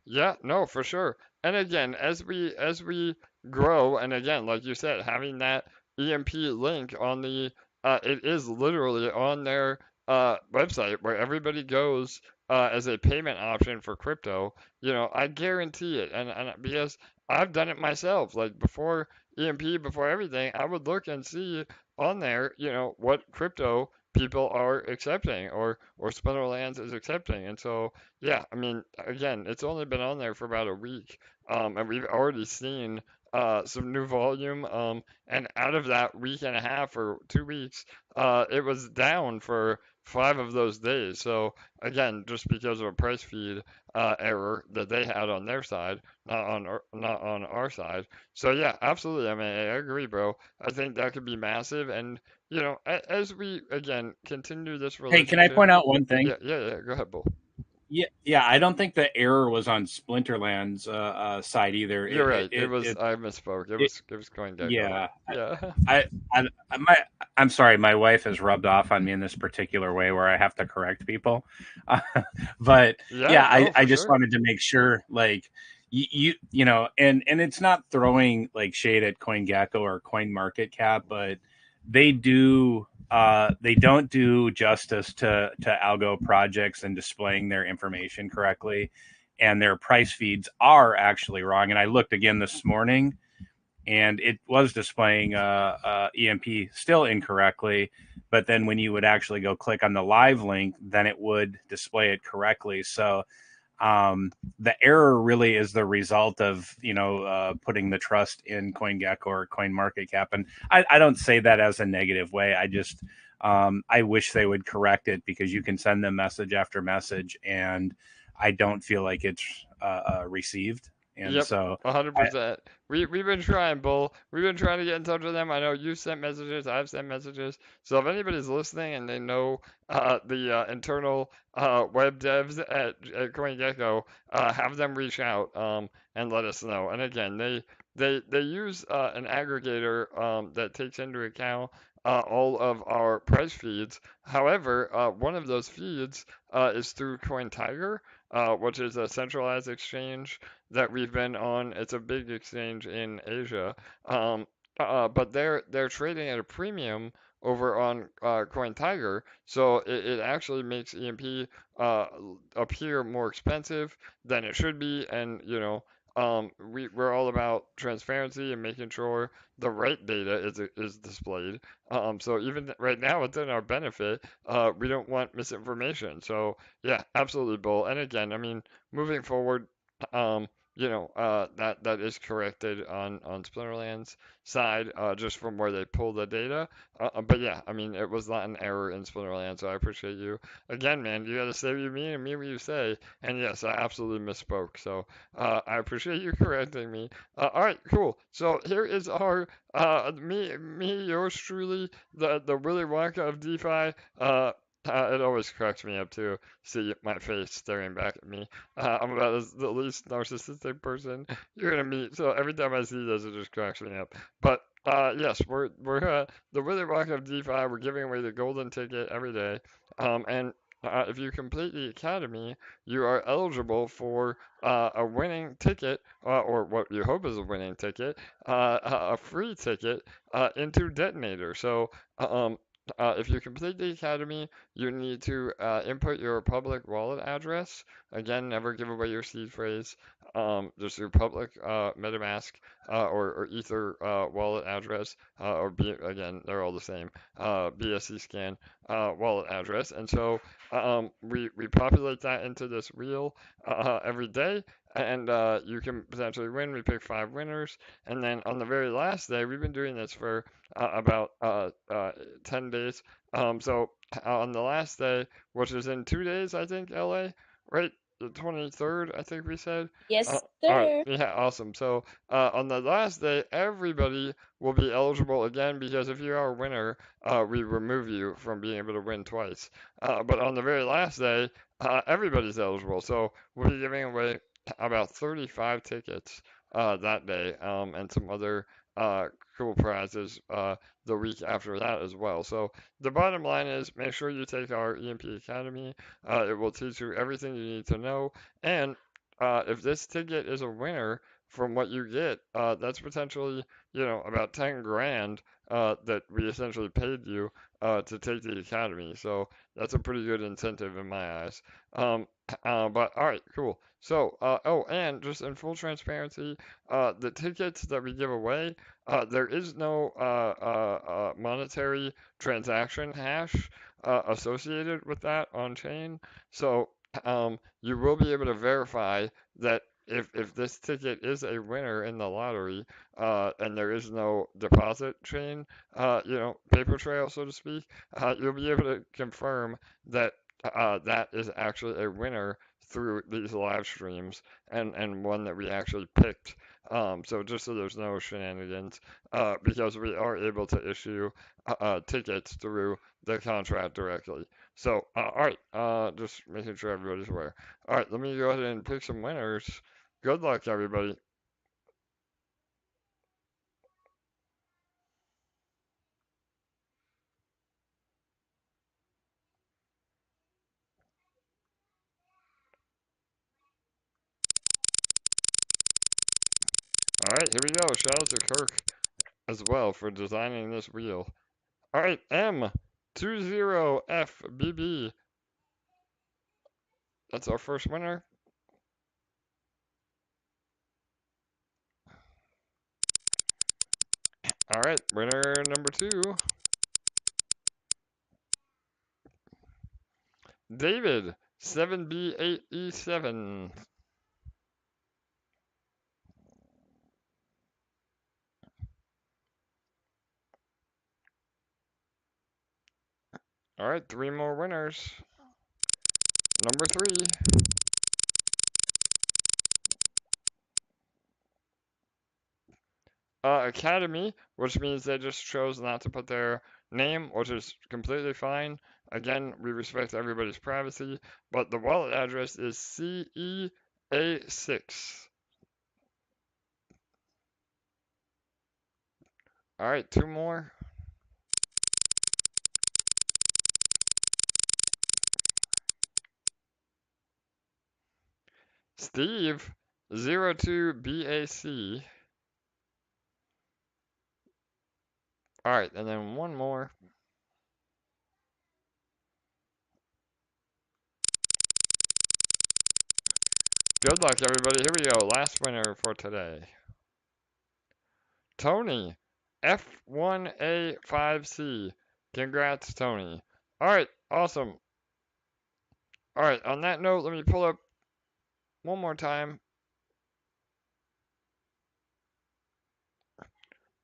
Speaker 3: Yeah, no, for sure. And again, as we grow, and again, like you said, having that EMP link on the it is literally on their website where everybody goes as a payment option for crypto. You know, I guarantee it, and because I've done it myself. Like before EMP, before everything, I would look and see on there, you know, what crypto people are accepting or Splinterlands is accepting, and so. Yeah, I mean, again, it's only been on there for about a week, and we've already seen some new volume. And out of that week and a half or 2 weeks, it was down for 5 of those days. So again, just because of a price feed error that they had on their side, not on our side. So yeah, absolutely. I mean, I agree, bro. I think that could be massive, and you know, as we again continue this
Speaker 4: Hey, can I
Speaker 3: relationship.
Speaker 4: point out one thing?
Speaker 3: Yeah. Go ahead, Bull.
Speaker 4: Yeah. I don't think the error was on Splinterland's side either.
Speaker 3: You're right. It was I misspoke. It was CoinGecko.
Speaker 4: Yeah.
Speaker 3: Yeah.
Speaker 4: I'm sorry. My wife has rubbed off on me in this particular way where I have to correct people. But
Speaker 3: Yeah, no,
Speaker 4: I
Speaker 3: for
Speaker 4: just
Speaker 3: sure.
Speaker 4: wanted to make sure, like you know, and it's not throwing like shade at CoinGecko or CoinMarketCap, but they don't do justice to algo projects and displaying their information correctly, and their price feeds are actually wrong. And I looked again this morning, and it was displaying EMP still incorrectly. But then when you would actually go click on the live link, then it would display it correctly. So the error really is the result of putting the trust in CoinGecko or CoinMarketCap, and I don't say that as a negative way. I just I wish they would correct it, because you can send them message after message, and I don't feel like it's received. And
Speaker 3: Yep,
Speaker 4: so
Speaker 3: 100%. We've been trying, Bull. We've been trying to get in touch with them. I know you sent messages. I've sent messages. So if anybody's listening and they know the internal web devs at CoinGecko, have them reach out and let us know. And again, they use an aggregator that takes into account all of our price feeds. However, one of those feeds is through CoinTiger, which is a centralized exchange that we've been on. It's a big exchange in Asia, but they're trading at a premium over on CoinTiger, so it actually makes EMP appear more expensive than it should be, and you know. We're all about transparency and making sure the right data is displayed. So even right now, it's in our benefit. We don't want misinformation. So yeah, absolutely, Bull. And again, I mean, moving forward, um, that is corrected on Splinterland's side, just from where they pull the data. But yeah, I mean, it was not an error in Splinterland, so I appreciate you. Again, man, you gotta say what you mean and mean what you say. And yes, I absolutely misspoke. So I appreciate you correcting me. All right, cool. So here is our yours truly, the Willy Wonka of DeFi. It always cracks me up to see my face staring back at me. I'm about the least narcissistic person you're gonna meet, so every time I see this, it just cracks me up. But yes, we're the Willy Wonka of DeFi. We're giving away the golden ticket every day, and if you complete the academy, you are eligible for a winning ticket, or what you hope is a winning ticket, a free ticket into Detonator. So if you complete the academy, you need to input your public wallet address. Again, never give away your seed phrase. Just your public MetaMask or Ether wallet address, again, they're all the same. BSC scan wallet address. And so we populate that into this wheel every day. And you can potentially win. We pick 5 winners. And then on the very last day, we've been doing this for about 10 days. So on the last day, which is in 2 days, I think, LA, right? The 23rd, I think we said.
Speaker 6: Yes,
Speaker 3: All right,
Speaker 6: sir.
Speaker 3: yeah, awesome. So on the last day, everybody will be eligible again, because if you are a winner, we remove you from being able to win twice. But on the very last day, everybody's eligible. So we'll be giving away about 35 tickets that day, and some other cool prizes the week after that as well. So the bottom line is make sure you take our EMP Academy. It will teach you everything you need to know. And if this ticket is a winner from what you get, that's potentially, about 10 grand that we essentially paid you to take the Academy. So that's a pretty good incentive in my eyes. But all right, cool. So, oh, and just in full transparency, the tickets that we give away, there is no monetary transaction hash associated with that on chain. So, you will be able to verify that if this ticket is a winner in the lottery, and there is no deposit chain, paper trail, so to speak, you'll be able to confirm that that is actually a winner through these live streams and one that we actually picked. So just so there's no shenanigans, because we are able to issue tickets through the contract directly. So, all right, just making sure everybody's aware. All right, let me go ahead and pick some winners. Good luck, everybody. All right, here we go. Shout out to Kirk as well for designing this wheel. All right, M20FBB. That's our first winner. All right, winner number 2. David, 7B8E7. All right, 3 more winners. Number 3. Academy, which means they just chose not to put their name, which is completely fine. Again, we respect everybody's privacy, but the wallet address is CEA6. All right, 2 more. Steve, 02BAC. All right, and then 1 more. Good luck, everybody. Here we go. Last winner for today. Tony, F1A5C. Congrats, Tony. All right, awesome. All right, on that note, let me pull up one more time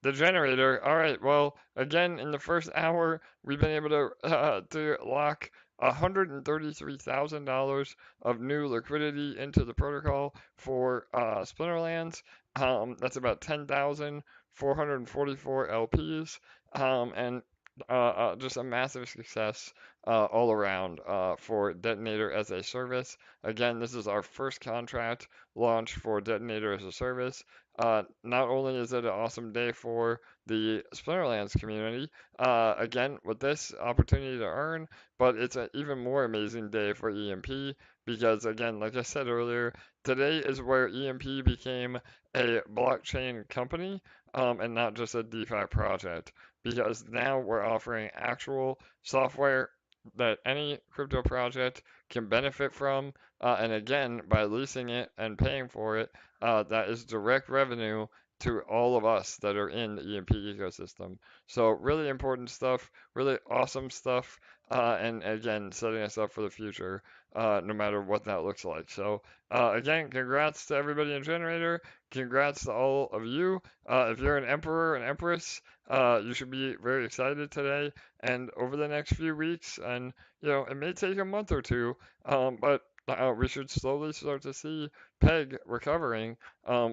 Speaker 3: the generator. All right, well, again, in the first hour, we've been able to lock $133,000 of new liquidity into the protocol for Splinterlands. That's about 10,444 LPs, and just a massive success all around for Detonator as a service. Again, this is our first contract launch for Detonator as a service. Not only is it an awesome day for the Splinterlands community, again, with this opportunity to earn, but it's an even more amazing day for EMP because, again, like I said earlier, today is where EMP became a blockchain company and not just a DeFi project because now we're offering actual software that any crypto project can benefit from. And again, by leasing it and paying for it, that is direct revenue to all of us that are in the EMP ecosystem. So really important stuff, really awesome stuff, and again, setting us up for the future, no matter what that looks like. So again, congrats to everybody in Generator. Congrats to all of you. If you're an emperor and empress, you should be very excited today and over the next few weeks. And it may take a month or two, but we should slowly start to see PEG recovering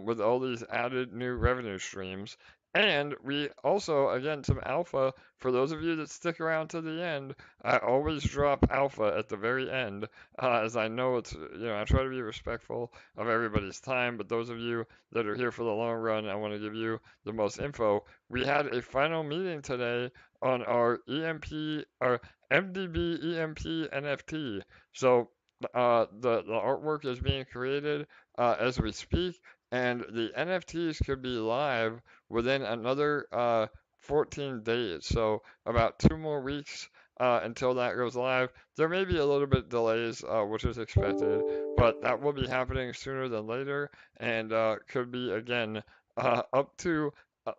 Speaker 3: with all these added new revenue streams. And we also, again, some alpha for those of you that stick around to the end. I always drop alpha at the very end, as I know it's, I try to be respectful of everybody's time, but those of you that are here for the long run, I want to give you the most info. We had a final meeting today on our EMP, our MDB EMP NFT. So the artwork is being created as we speak, and the NFTs could be live within another 14 days. So about 2 more weeks until that goes live. There may be a little bit delays, which is expected, but that will be happening sooner than later, and could be again up to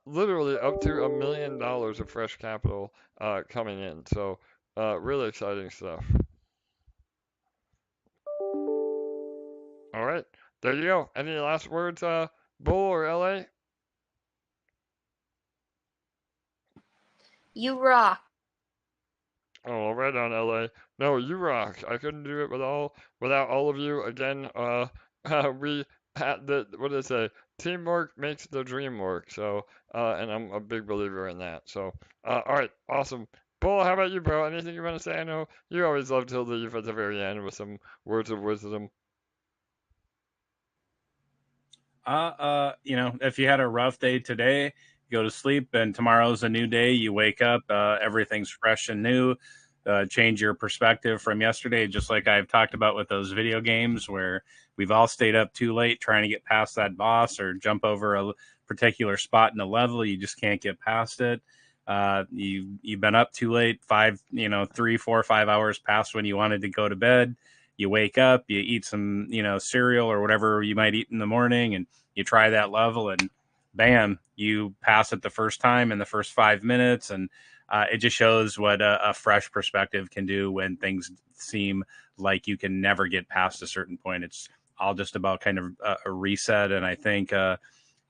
Speaker 3: literally up to $1 million of fresh capital coming in. So really exciting stuff. All right, there you go. Any last words, Bull or LA?
Speaker 6: You rock.
Speaker 3: Oh, right on, LA. No, you rock. I couldn't do it without all of you. Again, we had what did I say? Teamwork makes the dream work. So, and I'm a big believer in that. So, all right, awesome. Bull, how about you, bro? Anything you want to say? I know you always love to leave at the very end with some words of wisdom.
Speaker 4: If you had a rough day today, go to sleep, and tomorrow's a new day. You wake up, everything's fresh and new. Change your perspective from yesterday, just like I've talked about with those video games where we've all stayed up too late trying to get past that boss or jump over a particular spot in the level. You just can't get past it. You've been up too late, 3, 4, 5 hours past when you wanted to go to bed. You wake up, you eat some, cereal or whatever you might eat in the morning, and you try that level, and bam, you pass it the first time in the first 5 minutes. And it just shows what a fresh perspective can do when things seem like you can never get past a certain point. It's all just about kind of a reset. And I think,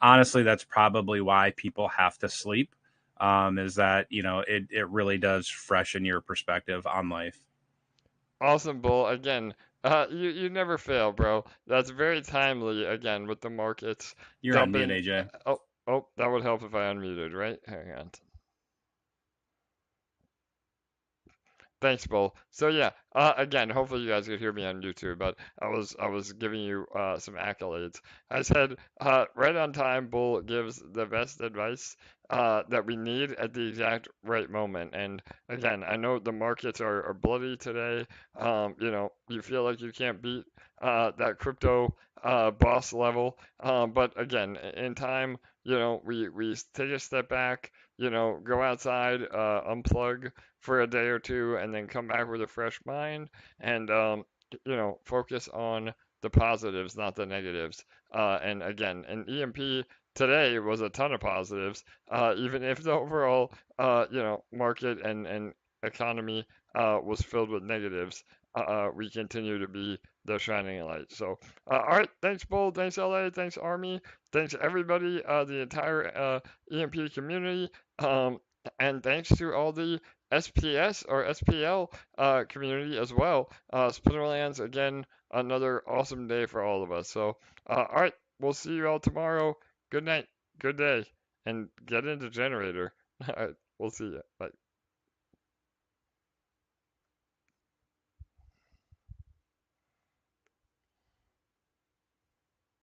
Speaker 4: honestly, that's probably why people have to sleep, is that, it really does freshen your perspective on life.
Speaker 3: Awesome, Bull. Again, you never fail, bro. That's very timely, again, with the markets
Speaker 4: You're on
Speaker 3: dumping.
Speaker 4: mute, AJ.
Speaker 3: Oh, that would help if I unmuted, right? Hang on. Thanks, Bull. So yeah, again, hopefully you guys could hear me on YouTube, but I was giving you some accolades. I said right on time. Bull gives the best advice that we need at the exact right moment. And again, I know the markets are bloody today. You feel like you can't beat that crypto boss level. But again, in time, we take a step back. Go outside, unplug for a day or two, and then come back with a fresh mind and focus on the positives, not the negatives. And again, an EMP today was a ton of positives, even if the overall market and economy was filled with negatives. We continue to be the shining light. So, all right, thanks, Bull, thanks, LA, thanks, Army, thanks, everybody, the entire EMP community, and thanks to all the SPS or SPL community as well. Splinterlands, again, another awesome day for all of us. So, all right, we'll see you all tomorrow. Good night, good day, and get into Generator. All right, we'll see you. Bye.